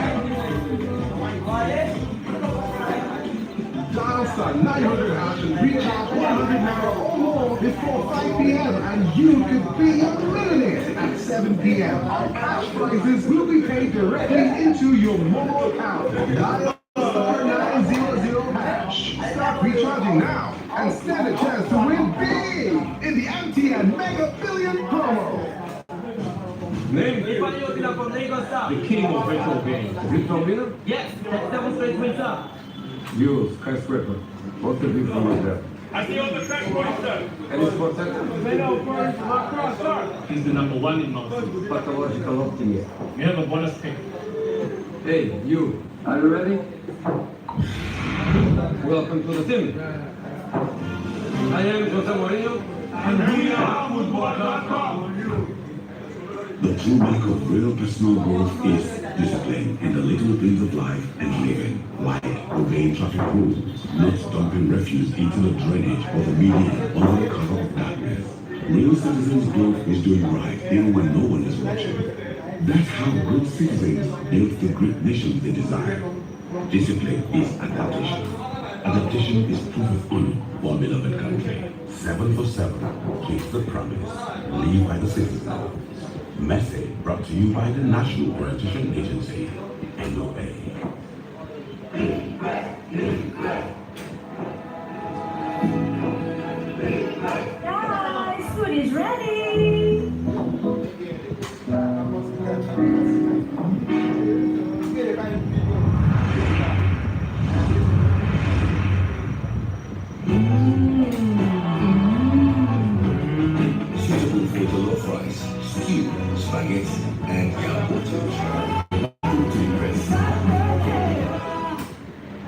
Speaker 7: Dial star 900 hash and recharge 100 naira or more before 5 p.m. and you could be a millionaire at 7 p.m. Our cash prizes will be paid directly into your mobile account. Dial star 900 hash. Start recharging now and stand a chance to win big in the MTN Mega Billion promo.
Speaker 6: Name? The king of virtual games. Virtual winner?
Speaker 11: Yes, let's demonstrate with that.
Speaker 12: You, skyscraper. What's the view from up there?
Speaker 8: I see all the crash points, sir.
Speaker 12: Any sport center?
Speaker 11: He's the number one in Malta.
Speaker 12: Pathological optimist.
Speaker 11: We have a bonus pick.
Speaker 12: Hey, you. Are you ready? Welcome to the team. I am Jose Mourinho.
Speaker 8: And we are football.com.
Speaker 13: The true mark of real personal growth is discipline in the little things of life and living, like obeying traffic rules, not dumping refuse into the drainage or the media under the cover of darkness. Real citizens' growth is doing right even when no one is watching. That's how good citizens build the great nation they desire. Discipline is adaptation. Adaptation is proof of honor for our beloved country. 7 for 7 keeps the promise. Live by the citizens. Message brought to you by the National Orientation Agency, NOA.
Speaker 9: Guys, food is ready.
Speaker 13: Suitable for jollof rice, stew, spaghetti, and yam.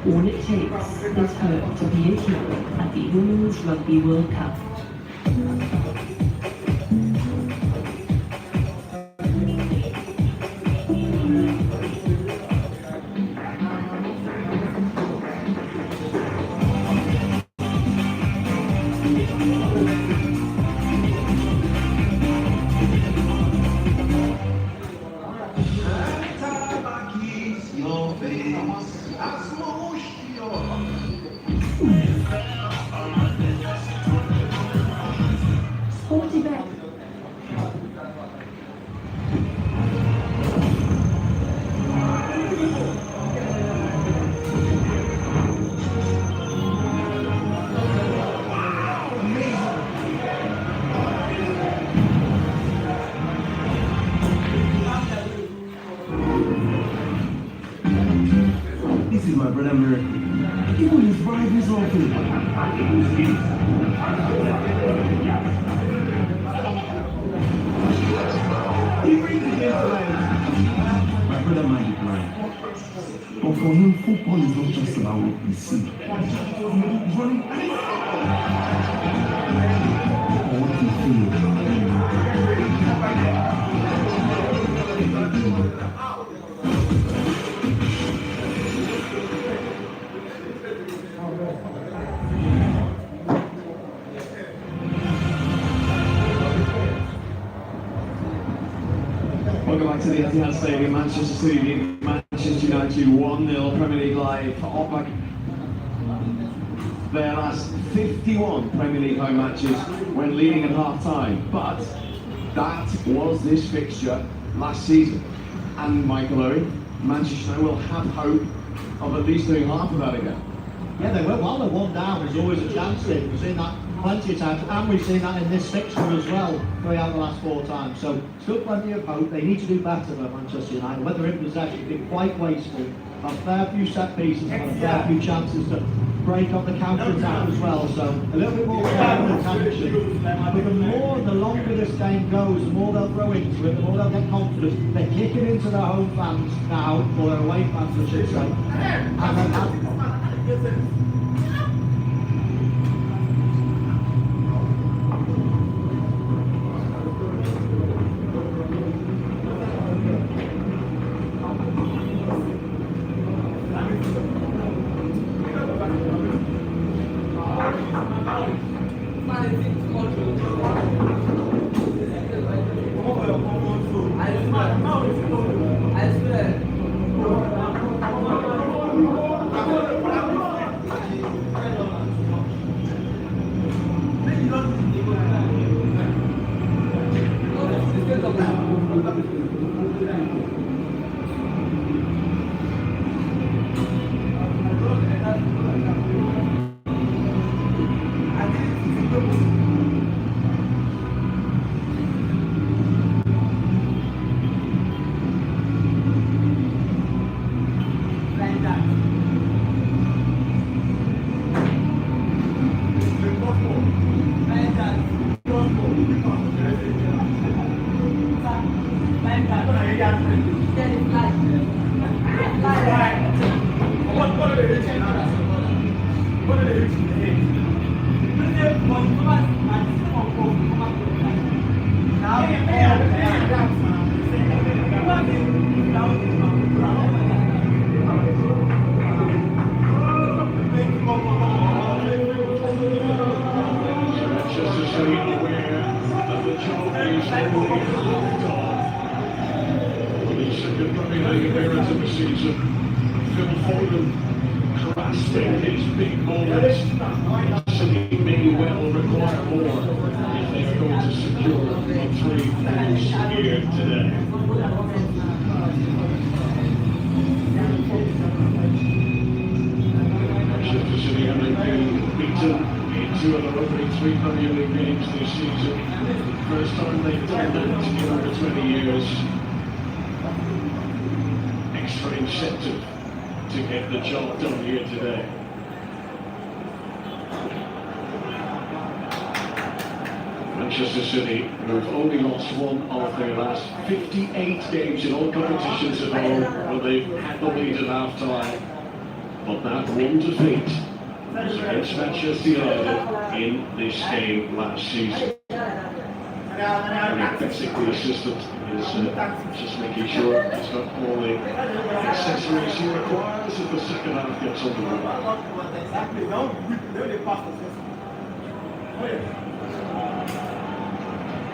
Speaker 9: All it takes is her to be a hero at the Women's Rugby World Cup. Sporty back.
Speaker 7: This is my brother Miracle. Even his wife is open. He brings it against life. My brother might be blind. But for him, football is not just about what we see. It's running or what we feel.
Speaker 6: to the Etihad Stadium, Manchester City leading Manchester United 1-0 Premier League Live. Up like their last 51 Premier League home matches when leading at half-time. But that was this fixture last season. And Michael Owen, Manchester United will have hope of at least doing half of that again.
Speaker 5: Yeah, they will. While they're one down, there's always a chance there. We've seen that plenty of times, and we've seen that in this fixture as well, 3 out of the last 4 times. So, still plenty of hope. They need to do better though, Manchester United. When they're in possession, they've been quite wasteful. A fair few set pieces and a fair few chances to break up the counter-attack as well. So, a little bit more care and attention. But the longer this game goes, the more they'll grow into it, the more they'll get confidence. They're kicking into their home fans now, or their away fans, I should say. And then
Speaker 4: Manchester City, who've only lost 1 of their last 58 games in all competitions at home when they've had the lead at half-time. But that one defeat was against Manchester United in this game last season. And basically the assistant is just making sure he's got all the accessories he requires if the second half gets underway.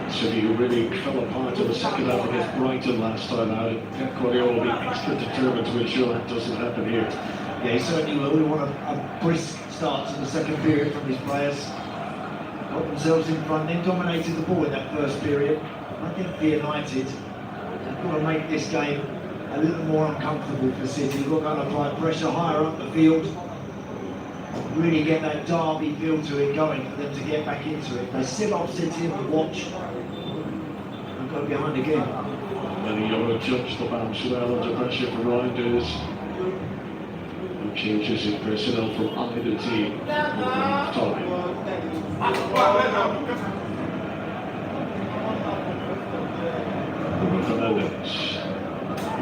Speaker 4: City, who really fell apart in the second half against Brighton last time out. Pep Guardiola will be extra determined to ensure that doesn't happen here.
Speaker 5: Yeah, he certainly will. We want a brisk start to the second period from his players. Got themselves in front, then dominated the ball in that first period. I think for United, they've got to make this game a little more uncomfortable for City. They've got to apply pressure higher up the field. Really get that derby feel to it going for them to get back into it. They sit off City and watch and go behind again.
Speaker 4: And you want to judge the bounce well under pressure from Reinders. No changes in personnel from either team at half-time. Fernandes.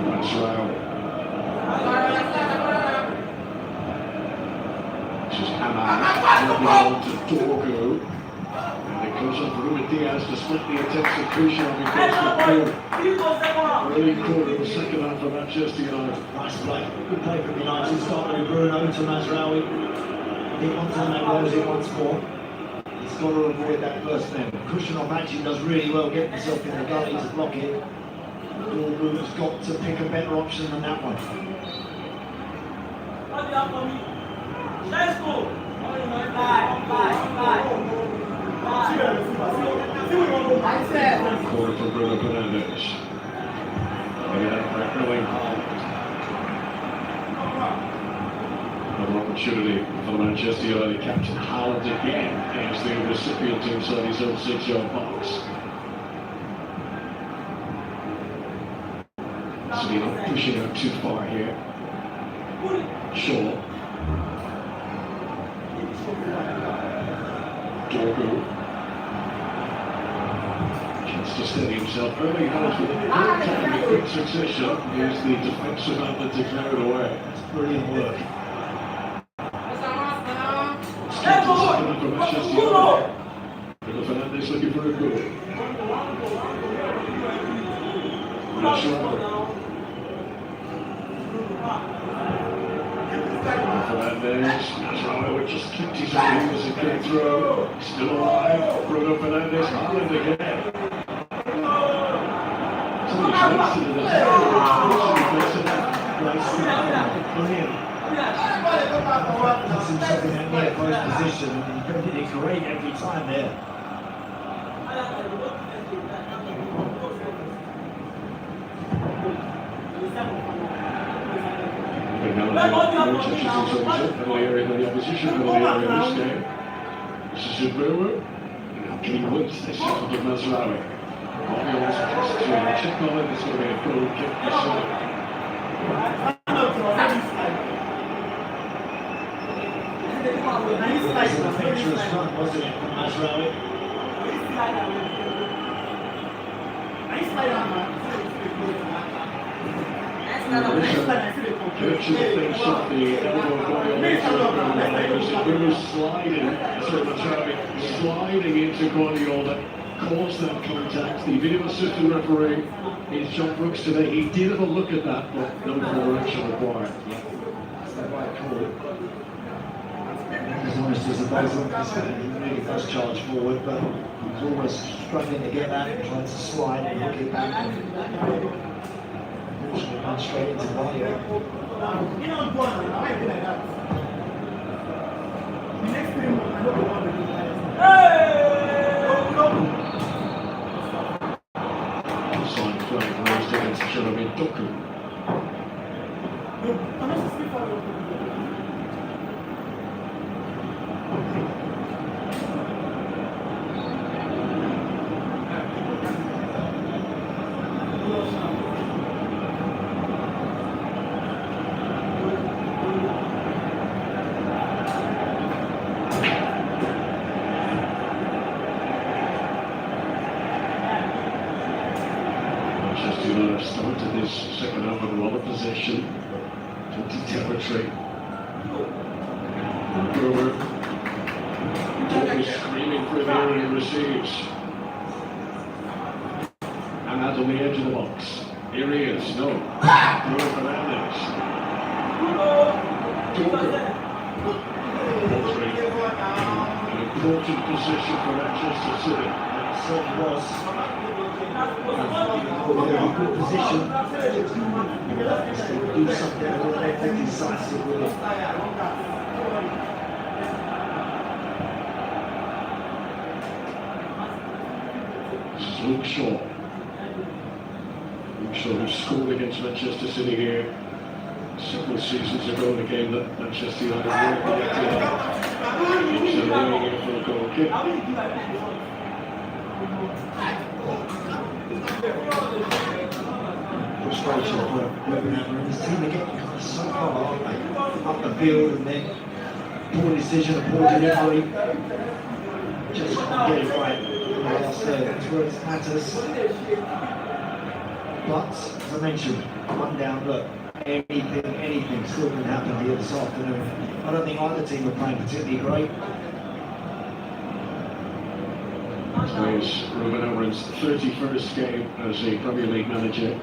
Speaker 4: That's round. This is Haman, moving on to Dorgo. And it comes up Ruben Diaz to split the attempts of Khrushchev because the early quarter of the second half for Manchester United.
Speaker 5: Nice play. Good play from United. Started with Bruno to Mazraoui. He wants to make those in once more. He's got to avoid that first man. Khrushchev actually does really well getting himself in the gully to block it. Dortmund has got to pick a better option than that one.
Speaker 4: Corner for Bruno Fernandes. Really hard. Another opportunity for the Manchester United captain Haaland again against the recipient inside his own 6-yard box. So they're not pushing out too far here. Shaw. Dorgu. Chance to steady himself. Early Haaland with a good time in quick succession. Here's the defensive outlet to clear it away.
Speaker 5: That's brilliant work.
Speaker 4: For Manchester United. Bruno Fernandes looking for a goal. Fernandes, Masraoui just kicked his own as it came through. Still alive. Bruno Fernandes, Haaland again. Somebody's wasted it
Speaker 5: Puts himself in that near post position and he did it great every time there.
Speaker 4: The opposition in the area this game. This is Zimbabwe. Can he win this shot of Masraoui? Check on it, it's going to be a goal kick this side.
Speaker 5: It was an adventurous run, wasn't it, from Masraoui?
Speaker 4: Virtually thinks of the elbow going on sliding into Guardiola, caused that contact. The video assistant referee is John Brooks today. He did have a look at that, but no further action required.
Speaker 5: That's the right call. As honest as a dozen, he really does charge forward, but he's always struggling to get that and trying to slide and hook it back. Unfortunately, run straight into Guardiola.
Speaker 4: Side flag raised against Jeremy Doku. Manchester United started this second half with a lot of possession, empty territory. Brewer, Dorgu screaming for the area he receives. And out on the edge of the box. Here he is, no. Bruno Fernandes. Dorgu. An important position for Manchester City.
Speaker 5: It certainly was. Very good position. To do something a little bit decisive with it.
Speaker 4: This is Luke Shaw. Luke Shaw, who scored against Manchester City here several seasons ago in a game that Manchester United won. He's laying in for a goal kick.
Speaker 5: Frustration for Weber and his team. They're getting so far, aren't they? Up the field and then poor decision, a poor delivery. Just can't get it right in the last third. That's where it matters. But, as I mentioned, one down, look, anything still can happen here this afternoon. I don't think either team are playing particularly great.
Speaker 4: It's Ruben Amorim's 31st game as a Premier League manager.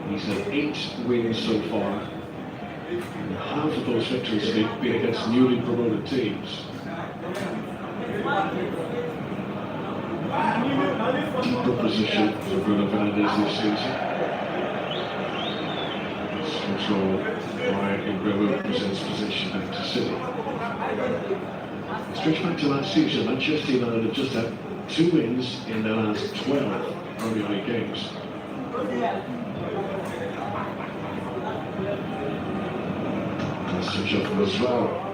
Speaker 4: He's had 8 wins so far. And half of those victories have been against newly promoted teams. Deeper position for Bruno Fernandes this season. control by Aguero presents possession to City. Stretch back to last season, Manchester United have just had 2 wins in their last 12 Premier League games. That's a shot from as well.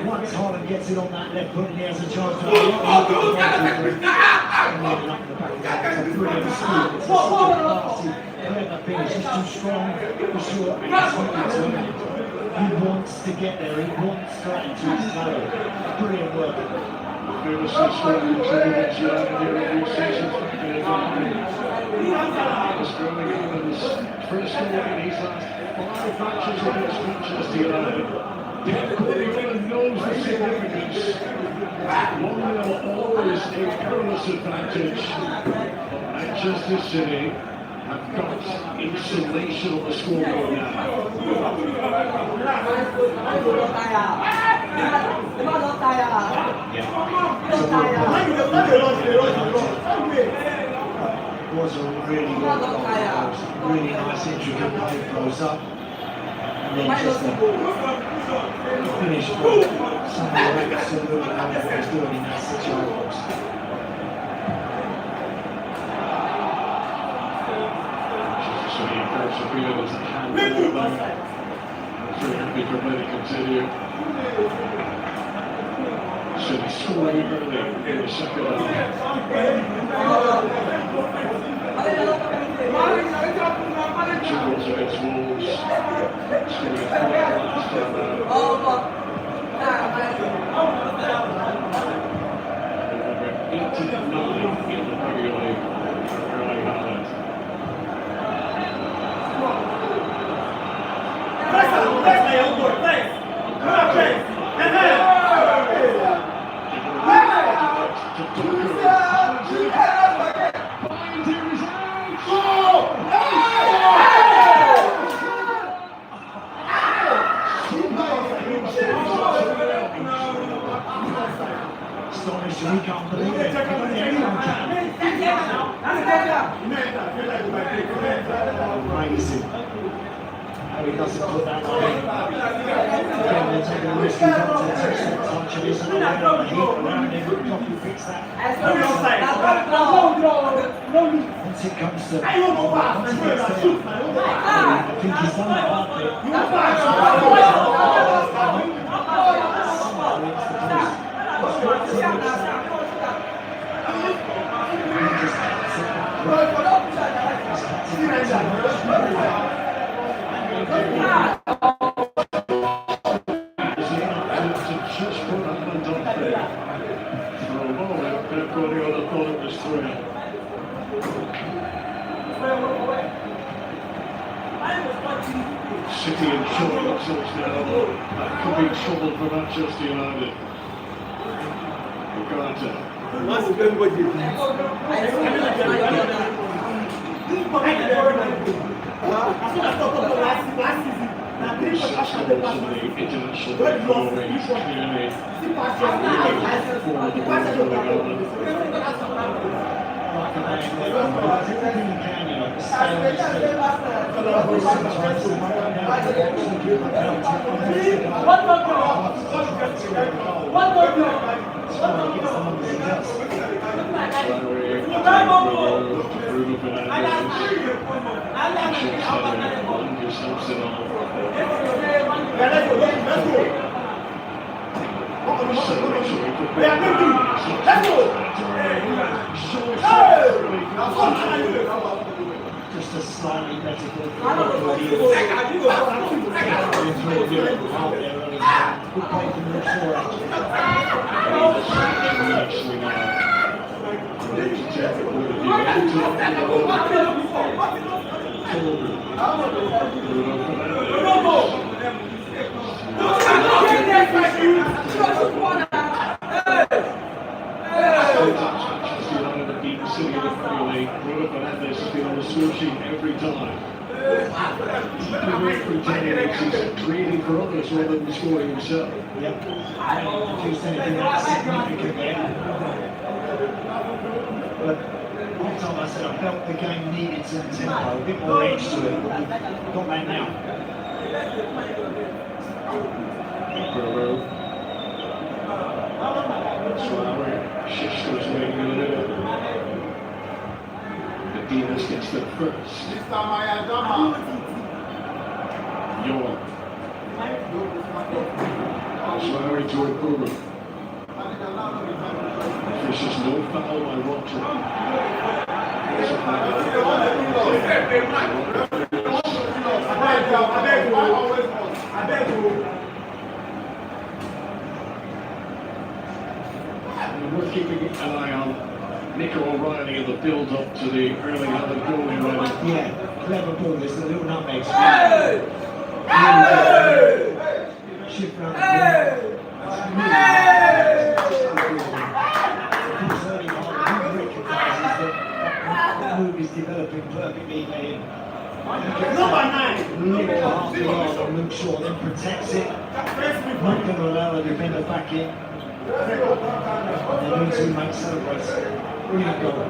Speaker 5: Once Haaland gets it on that left foot, he has a chance to finish. He's too strong, for sure, and he's determined. He wants to get there, he wants to add to his flow. Brilliant work.
Speaker 4: Famously scoring against United here in the seasons. Birmingham's first goal in his last 5 matches against Manchester United. Guardiola knows the significance. 1-0 always a perilous advantage. Manchester City have got insulation on the scoreboard now.
Speaker 5: Was a really good really nice intricate play, close up, and then just a finish for somebody absolutely know what he's doing in that situation.
Speaker 4: So he persevered as a handball back. I'm very happy for him to continue. So he's scoring early in the second half. Two goals against Wolves. Scoring 5 last time out. Number 89 in the Premier League. Erling Haaland.
Speaker 5: Astonishing, we can't believe it. Anyone can. Amazing. How he doesn't put that one in. Again, they're taking a risky shot to touch that touch and isn't aware of the heat around him, but Doku fix that. Once it comes to... once it gets there, I think he's done that part bit.
Speaker 4: Just put up and on there. For a moment, Pep Guardiola thought it was 3. City in trouble themselves now. That could be trouble for Manchester United. Ugarte. Six goals in the international break for Norway. Clearly, for the ball going on.
Speaker 5: Just a slightly better goal.
Speaker 4: Every time. He's creating for others rather than scoring himself.
Speaker 5: Yep. Produced anything that's significant there. But one time I said I felt the game needed some tempo, a bit more edge to it. We've got that now.
Speaker 4: Shishko's making a little. Diaz gets there first. York. Sorry to Okuru. This is no foul by Roger. We're keeping an eye on Nico O'Reilly in the build-up to the early Helen goal here.
Speaker 5: Yeah, clever ball. There's a little nutmeg. Shift round the move is developing perfectly there. Number 9! Little half the yard on Luke Shaw, then protects it. Not going to allow the defender back in. And the two mates celebrate. Brilliant goal.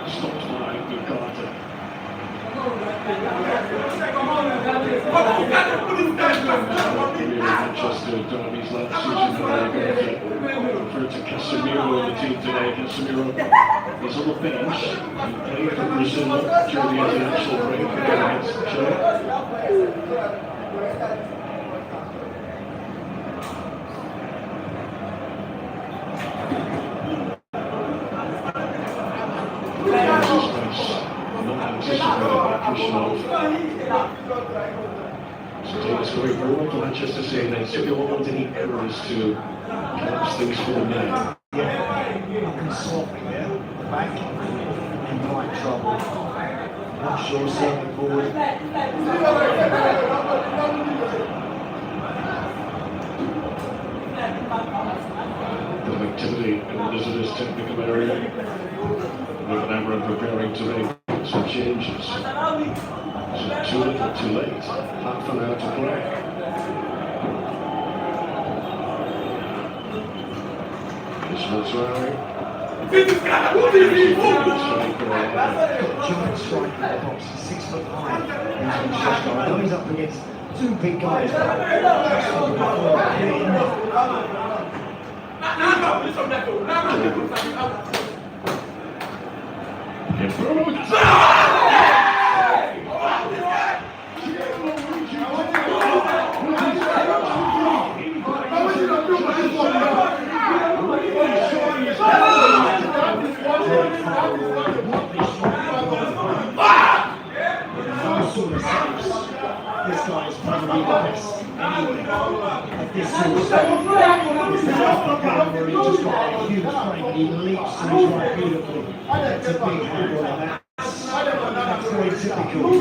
Speaker 4: Stopped by Ugarte. Manchester Derby's last season referred to Casemiro on the team today. Casemiro is on the bench. He played for Brazil during the international break against Chile. So Davis going forward for Manchester City. They still don't want any errors to collapse things for them now.
Speaker 5: Yeah, up and soft there, back in right trouble. Not sure, circling forward.
Speaker 4: The activity in the visitors' technical area. With Amram preparing to make some changes. So too little, too late. Half an hour to play. This one's right.
Speaker 5: Giant strike in the box, 6 foot high. I know he's up against two big guys. This guy is probably the best anyway. At this sort of stage, where he just got a huge frame and he leaps to his right beautifully. It's a big handle and that's 3-2. typical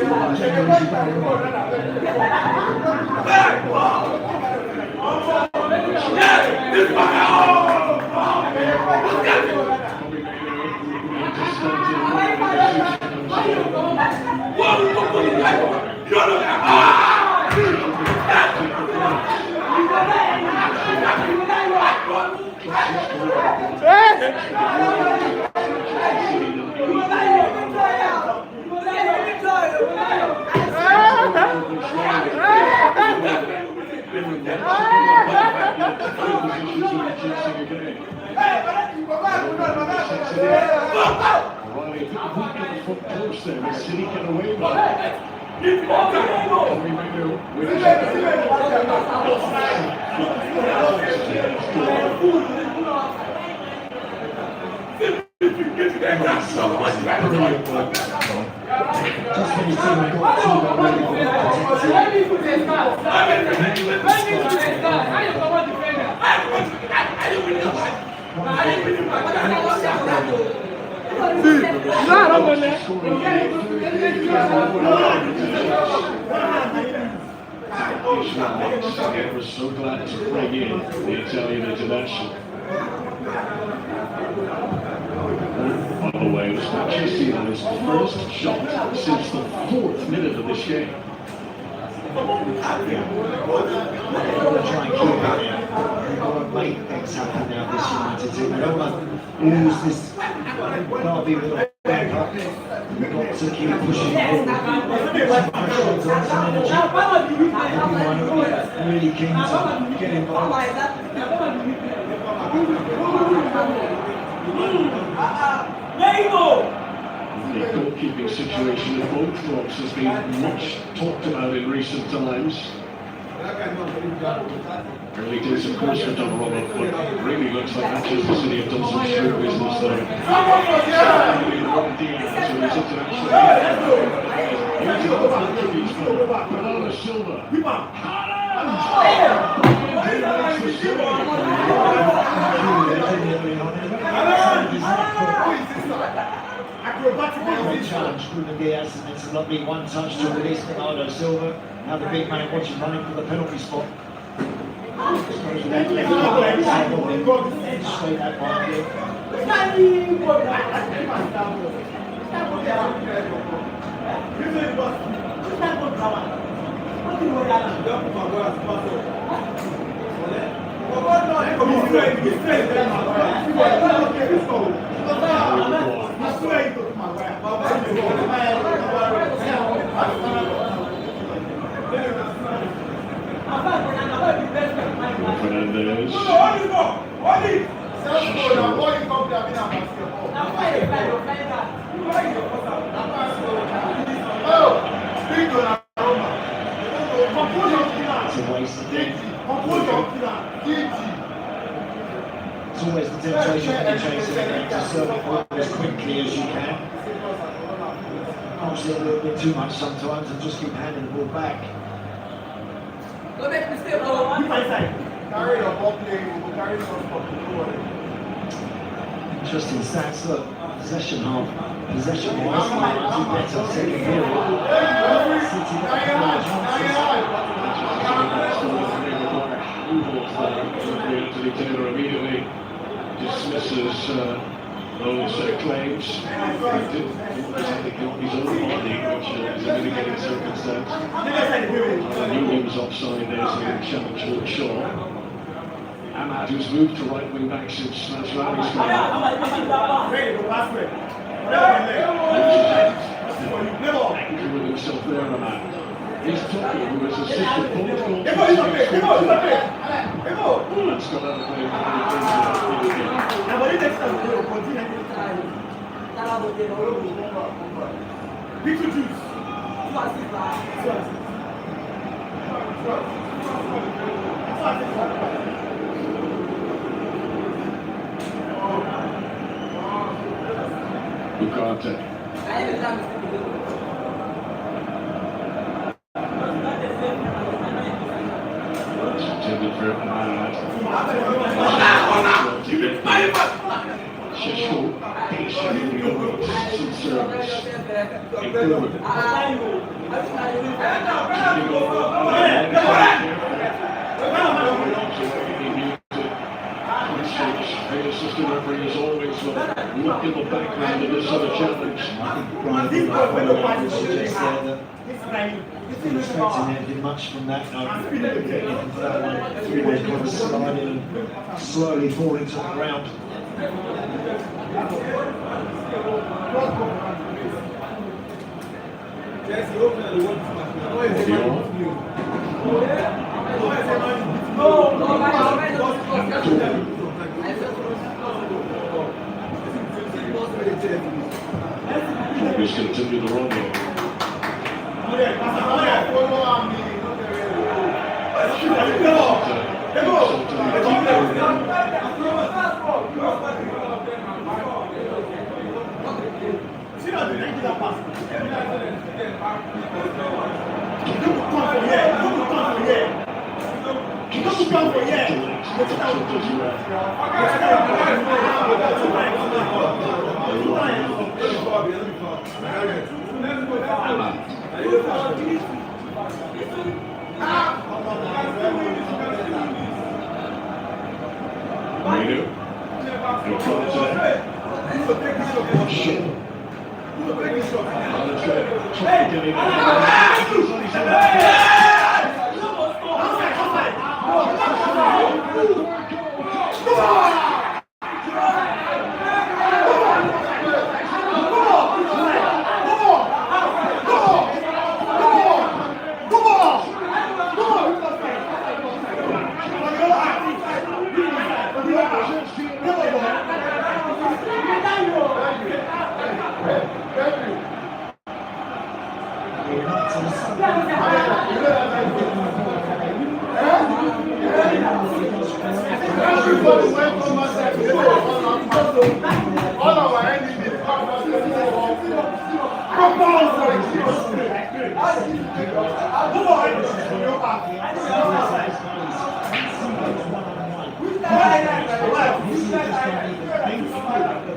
Speaker 5: January
Speaker 4: City get away with it.
Speaker 5: just when you think we've got two really
Speaker 4: I was so glad to bring in the Italian international. By the way, it was Manchester United's first shot since the 4th minute of this game.
Speaker 5: We've got to try and keep it here. We've got to make things happen now, this United team. We don't want to lose this derby with a back up. We've got to keep pushing forward. Some pressure on some energy. Everyone will be really keen to get involved.
Speaker 4: The goalkeeping situation in both clubs has been much talked about in recent times. Early days, of course, were done wrong, but it really looks like Manchester City have done some shrewd business there. Diaz, who is international. Bernardo Silva.
Speaker 5: Great challenge, Bruno Diaz, and it's a lovely one touch to release Bernardo Silva. Now the big man watching running for the penalty spot. Straight that
Speaker 4: Fernandez.
Speaker 5: It's always the temptation when you're chasing to serve it forward as quickly as you can. Obviously a little bit too much sometimes and just keep handing the ball back. Interesting stats, look, possession half, possession-wise, better second period. City got
Speaker 4: Taylor immediately dismisses those claims. He did something on his own body, which is a mitigating circumstance. Newman's offside there, so he challenge Shaw. Ahmad, who's moved to right wing back since Masraoui angry with himself there, Ahmad. He's talking, who has assisted both goals. That's got out of play. Ugarte. Intended for Ahmad. Shishko patiently
Speaker 1: service. Included. The assistant referee is always look in the background of this sort of challenge.
Speaker 5: I think Brian would suggest there that I'm expecting anything much from that. I'm looking for that one. Always kind of sliding and slowly falling to the ground.
Speaker 1: Just continue the run here.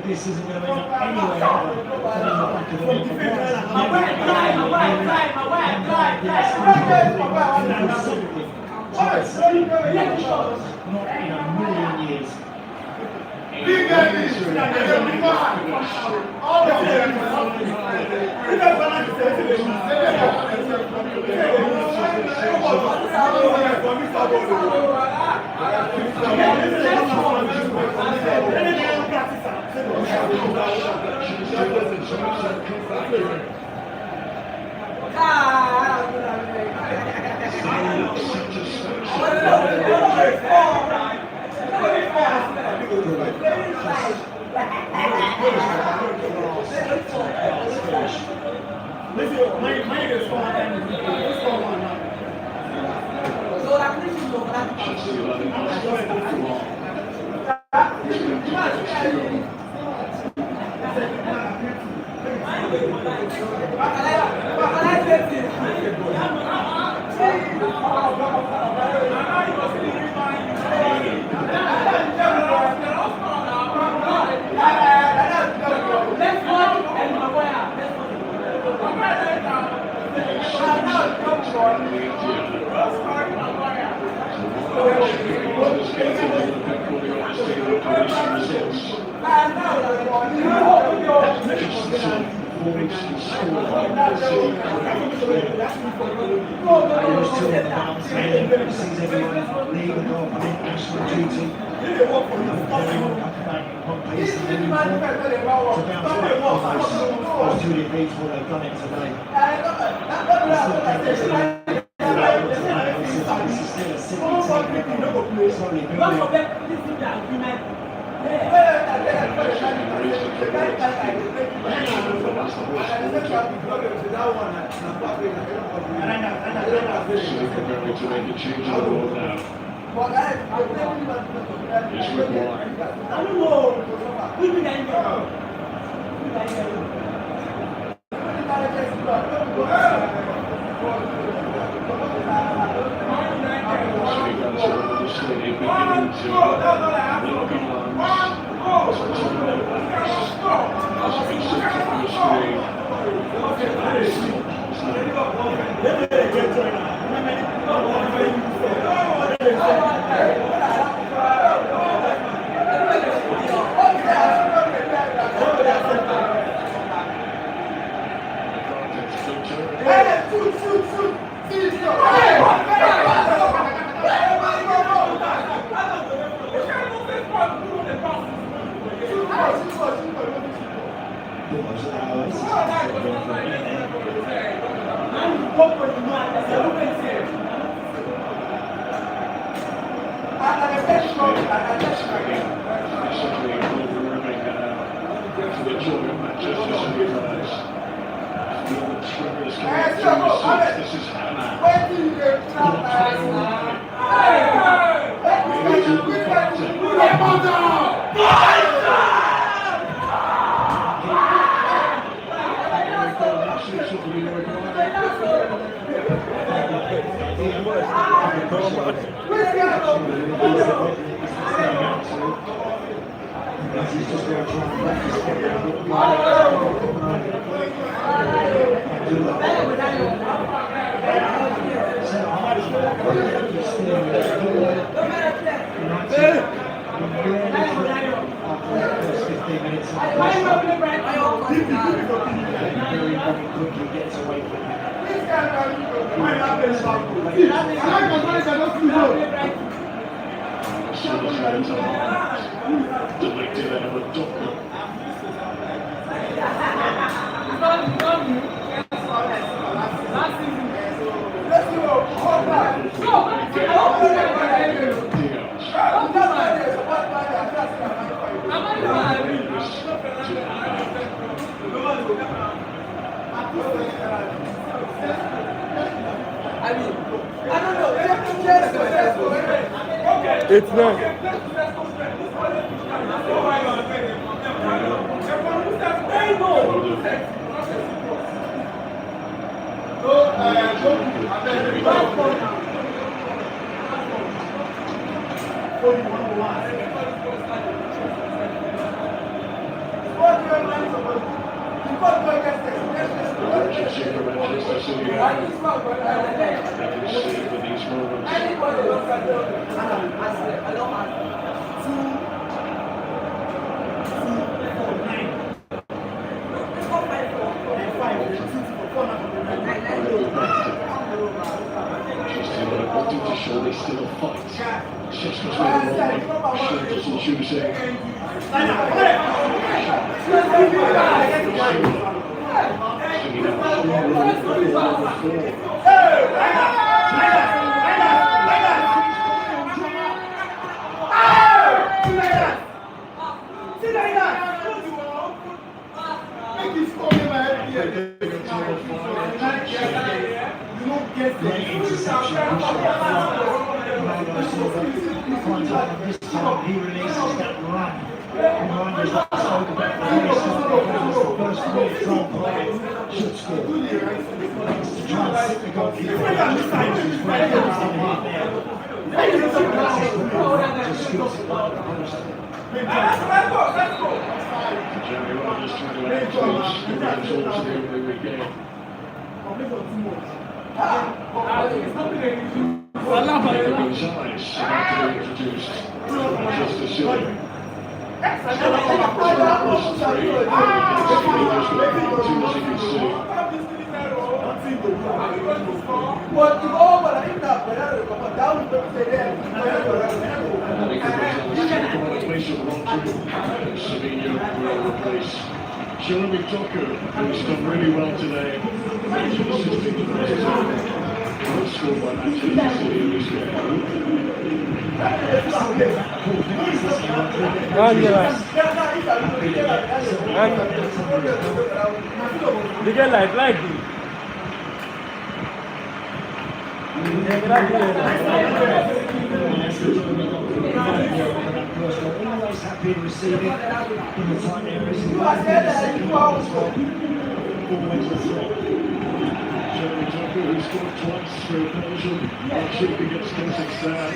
Speaker 5: This isn't going to end up anywhere other than in the back of the not in a million years.
Speaker 1: As we sit This is
Speaker 2: It's not.
Speaker 1: who's done really well today. Scored by Manchester City in this game.
Speaker 2: They get like
Speaker 5: Always happy to receive it in the tight areas and the second one as well. Always a threat.
Speaker 1: Jeremy Tucker, who scored twice for Belgium, chipping against Kazakhstan.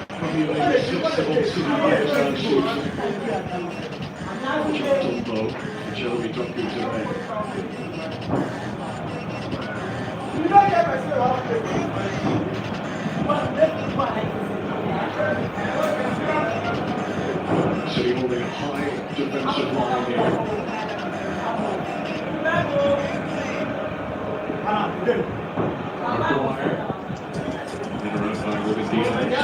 Speaker 1: Probably like 6 seconds to the shooting. Top blow for Jeremy Tucker today. City holding a high defensive line here. Maguire. Interrupted with his defense.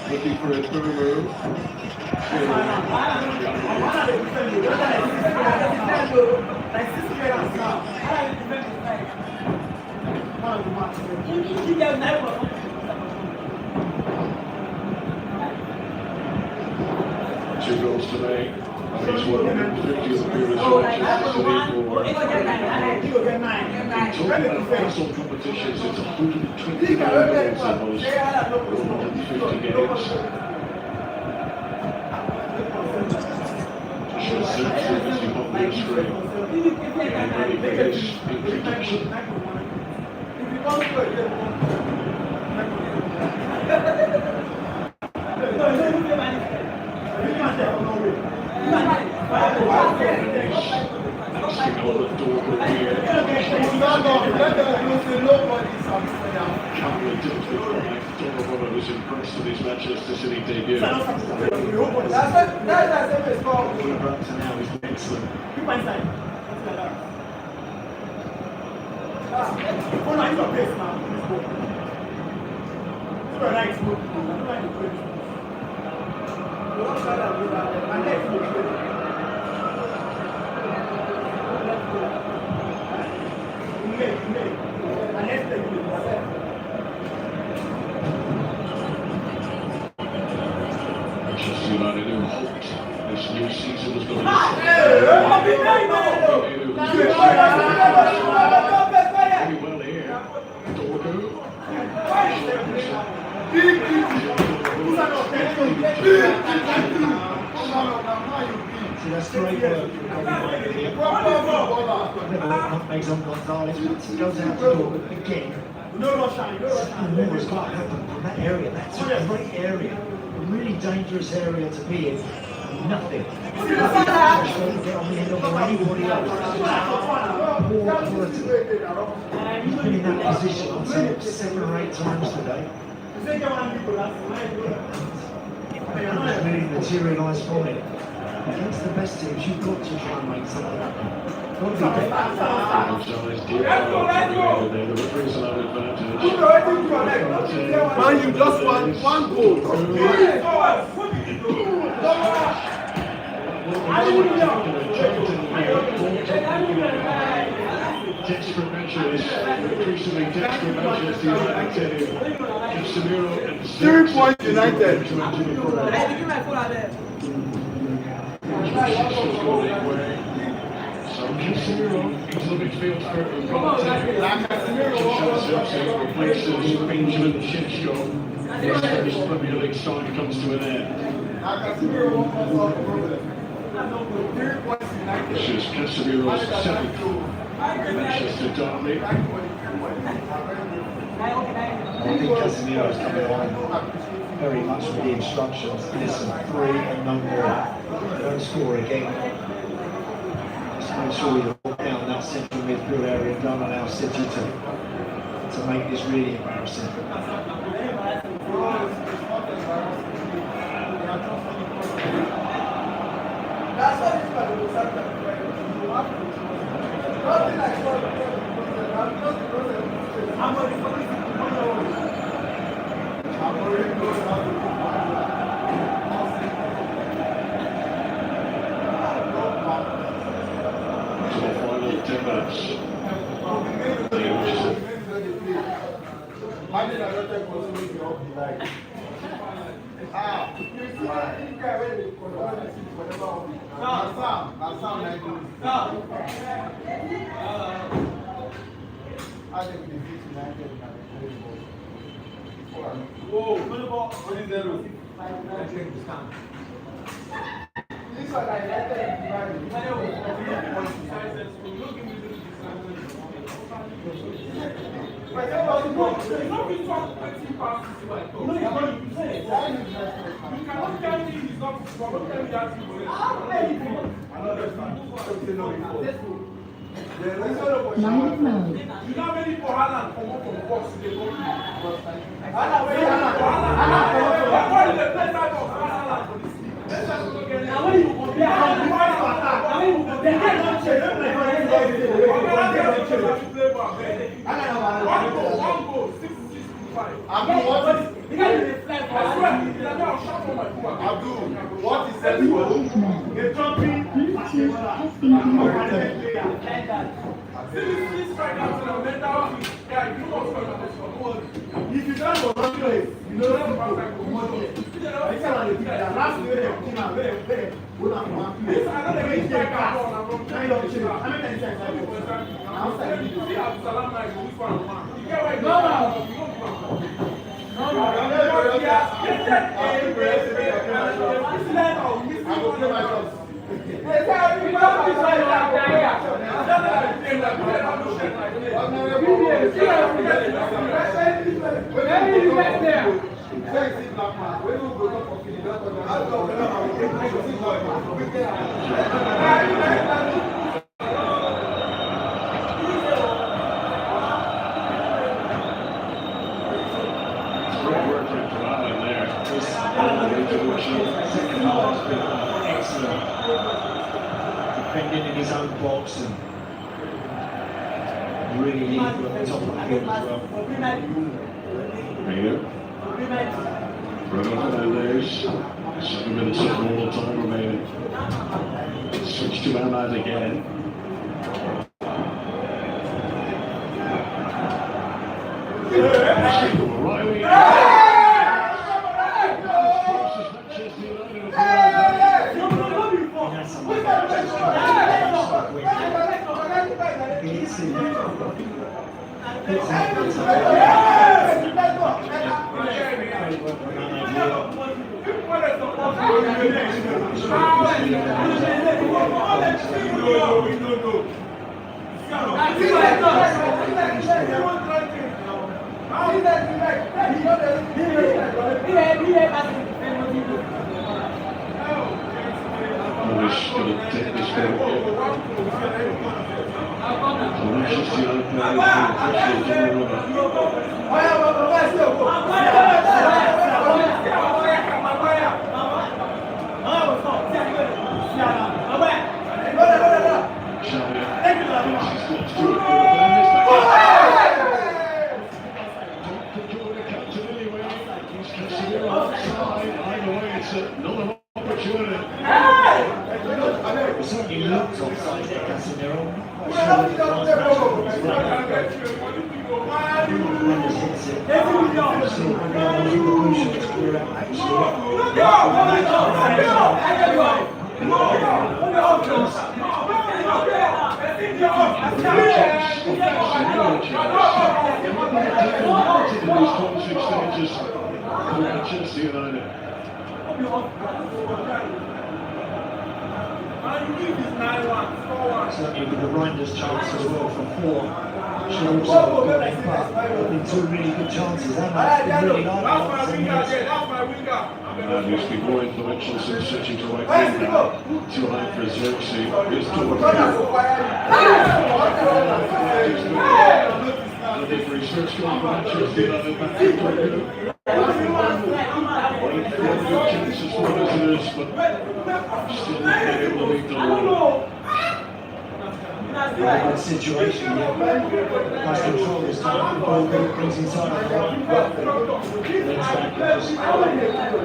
Speaker 1: Looking for his move. Two goals today. He's 150 appearances for total national competitions. It's 120 goals in those 150 games. Should serve as the obvious screen. And ready for his introduction. Was impressed with his Manchester City debut. What we're up to now is excellent. Manchester United who hoped this new season was going to be very well here. Dorgu.
Speaker 5: See, that's great work from Kobe here. Nutmegs on Gonzalez, once he goes out to Dorgu again. More has got to happen from that area. That's a great area. A really dangerous area to be in. Nothing. Get on the end of anybody else. Poor quality. He's been in that position, I'd say, 7 or 8 times today. It's really materialised from it. Against the best teams, you've got to try and make something happen. Got to be better.
Speaker 2: Man, you just want one goal.
Speaker 1: Desperate matches, increasingly desperate matches, the United Casemiro and
Speaker 2: 3 points United.
Speaker 1: So Casemiro into the midfield for Chelsea replaces Benjamin Sheshko. His first Premier League start comes to an end. This is Casemiro's 7th Manchester derby.
Speaker 5: I think Casemiro's coming on very much with the instructions. Listen, 3 and no more. Don't score again. Just make sure you walk down that central midfield area and don't allow City to make this really embarrassing.
Speaker 9: Live mode.
Speaker 2: You not ready for Haaland from the box today?
Speaker 10: If you don't go one place, you know that one here. I said on the TV, the last year they came out, they go down one place. I don't think they pass. I don't change. How many times I go? Outside.
Speaker 5: Defending in his own box and really leading at the top of the field as well.
Speaker 1: Bruno Fernandes, 7 minutes of normal time remaining. Switch to Ahmad again.
Speaker 5: Certainly with the Reinders chance as well for 4. Should also have got in, but been 2 really good chances. That's been really nice.
Speaker 1: Used to be more influential since switching to right wing now. Too high for Xerxes. Here's Torres. For his first goal for Manchester United back to Torres. Chances for visitors, but still not being able to lead the ball.
Speaker 5: Very good situation here. Nice control this time. The ball brings inside on the right. Legs back, goes.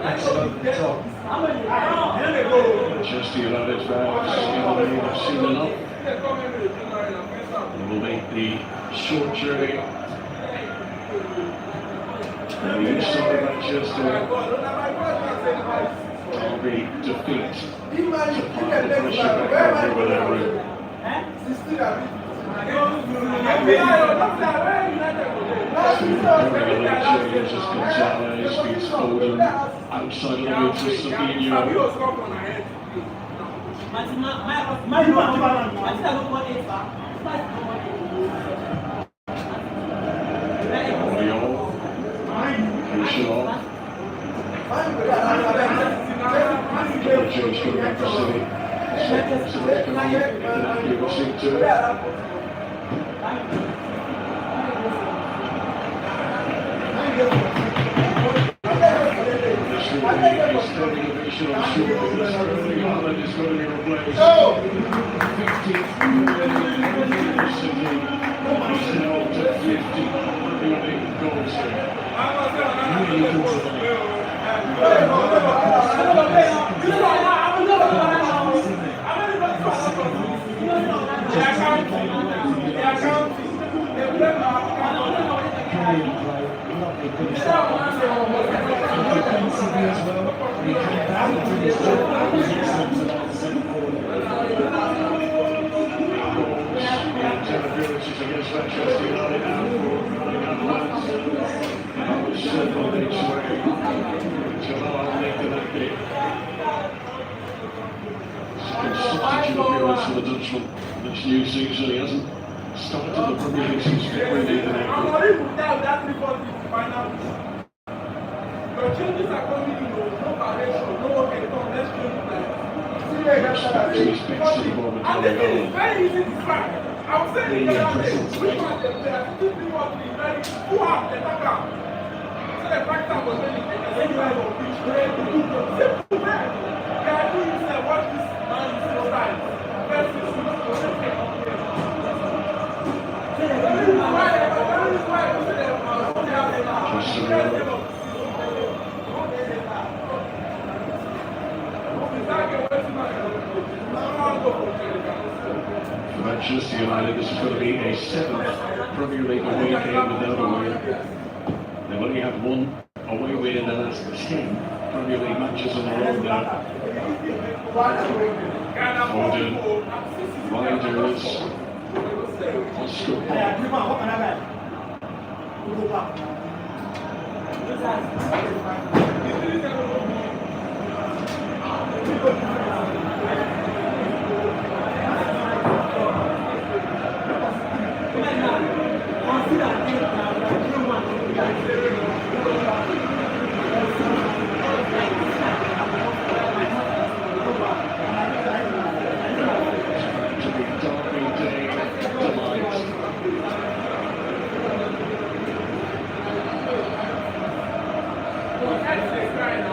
Speaker 5: Backs it over the top.
Speaker 1: Manchester United's fans in the lead have seen enough. They will make the short journey. And the east side of Manchester. Derby defeat to part the pressure back over their room. Changes as Gonzalez beats Foden outside of the mid to Sabinho. Finish it off. James going back to City. So a standing ovation on shoulders. Erling Haaland is going to be replaced. 15th minute in City. He's now up to 50 goals here.
Speaker 5: Really good today. Defensively as well, he came back into his job. He was excellent tonight, the second quarter.
Speaker 1: Appearances against Manchester United now for Netherlands. That was on each way. Jamal Nicolaki. Second substitute appearance for the Dutchman this new season. He hasn't started the Premier League since February.
Speaker 2: The changes are coming in, no variation, no one can come, let's change it. And this is very easy to track. I was saying the other day, which one they play, I think we want to be very who have the attacker. So the practice was very anywhere on pitch, simple man. They are doing what this man is so right. First is
Speaker 1: For Manchester United, this is going to be a 7th Premier League away game without a win. They've only had one away win in the last 10 Premier League matches in a row now. Foden, Riders, Oscar.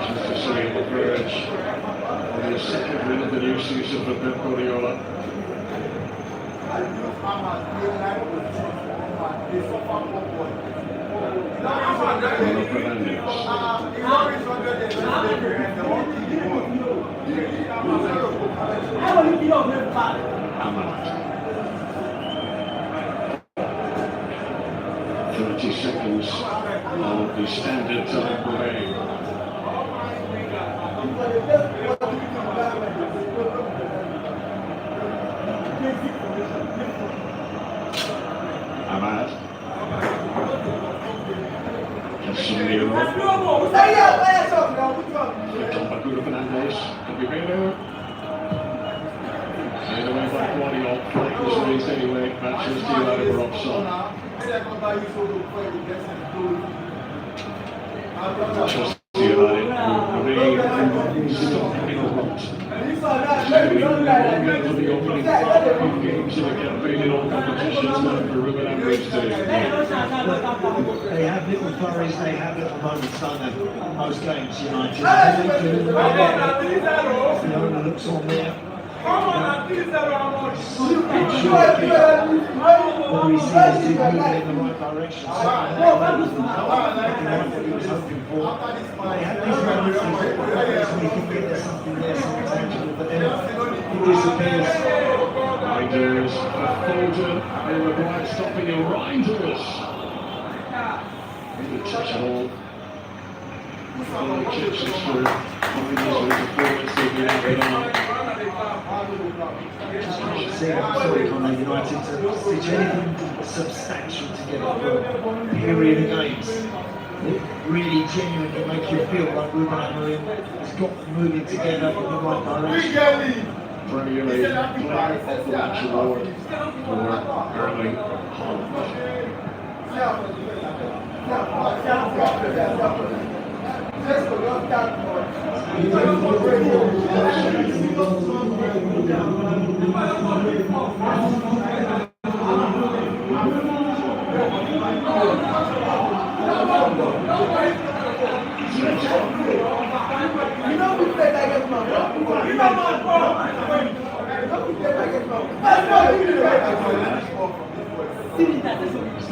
Speaker 1: Just to see him emerge on the second win of the new season for Pep Guardiola. Ahmad. 30 seconds of the standard time remaining. Ahmad. Casemiro. Fernandes. Could be better. Made away by Guardiola. Flag was raised anyway. Manchester United were offside. Manchester United remain stuck in a rut. For the opening 5 games of the campaign in all competitions now for Ruben Amorim's team.
Speaker 5: They have little flurries, they have little moments, don't they? Most games, United. The owner looks on there. Whether he sees us moving in the right direction, what he was hoping for. They have these moments when you think there's something there, something tangible, but then it disappears.
Speaker 1: Reinders for Foden. They required stopping in Reinders. Didn't touch at all. Foden chips it through. Reinders with a performance they've been having on.
Speaker 5: Just can't see, I'm sorry, Conor United to stitch anything substantial together for a period of games. It really genuinely make you feel like Ruben Amorim has got them moving together in the right direction.
Speaker 1: Premier League Player of the Match award for Erling Haaland.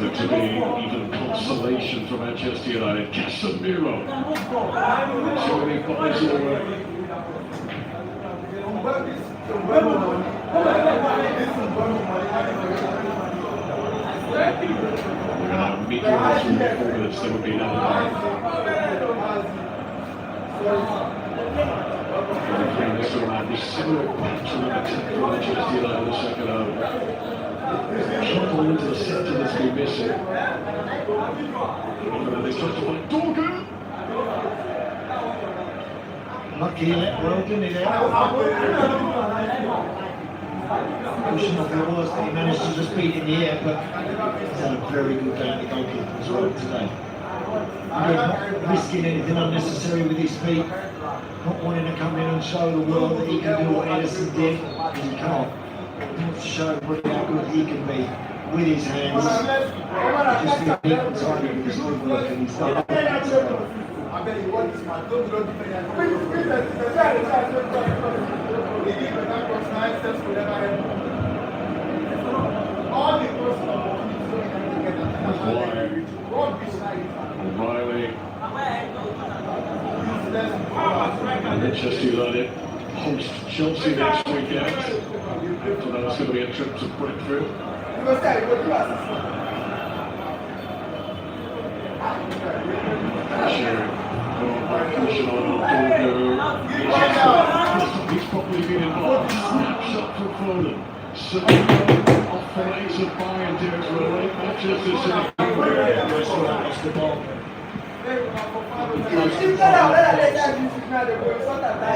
Speaker 1: there to be even consolation for Manchester United. Casemiro. So many bodies away. Meet your eyes from the 4 minutes, there would be another line. This will have a similar pattern of attack for Manchester United in the second half. Trouble into the centre that's been missing. And they try to find Dorgan.
Speaker 5: Lucky he let well, didn't he, there? Pushing off the worst that he managed to just beat in the air, but he's had a very good game to goalkeeper as well today. Not risking anything unnecessary with his feet, not wanting to come in and show the world that he can do what Edison did, because he can't. He wants to show everybody how good he can be with his hands. Just the neat and tidy with his footwork, and he's done it.
Speaker 2: I bet he wants this man. Don't defend. All the
Speaker 1: O'Reilly. Manchester United host Chelsea next weekend. So that's going to be a trip to Brentford. He's probably been involved. Snapshot from Foden. Sevilla off the legs of Bayern to relate Manchester City.
Speaker 5: Lost the ball.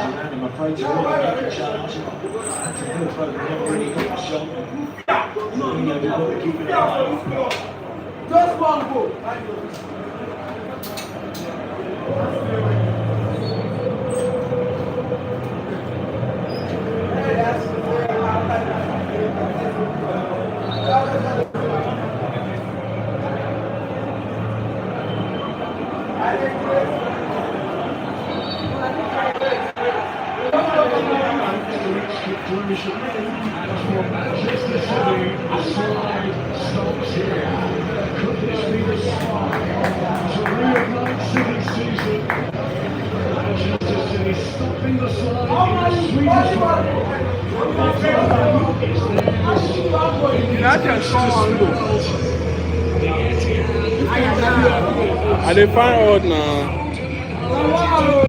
Speaker 5: I'm afraid to really make a challenge. That's a good throw, but never really got the shot. We've got to keep it alive.
Speaker 2: Just one goal.
Speaker 1: Conclusion, and for Manchester City, the slide stops here. Could this be the spark to reignite City season? Manchester City stopping the slide in the Swedish final.
Speaker 14: I didn't find out now.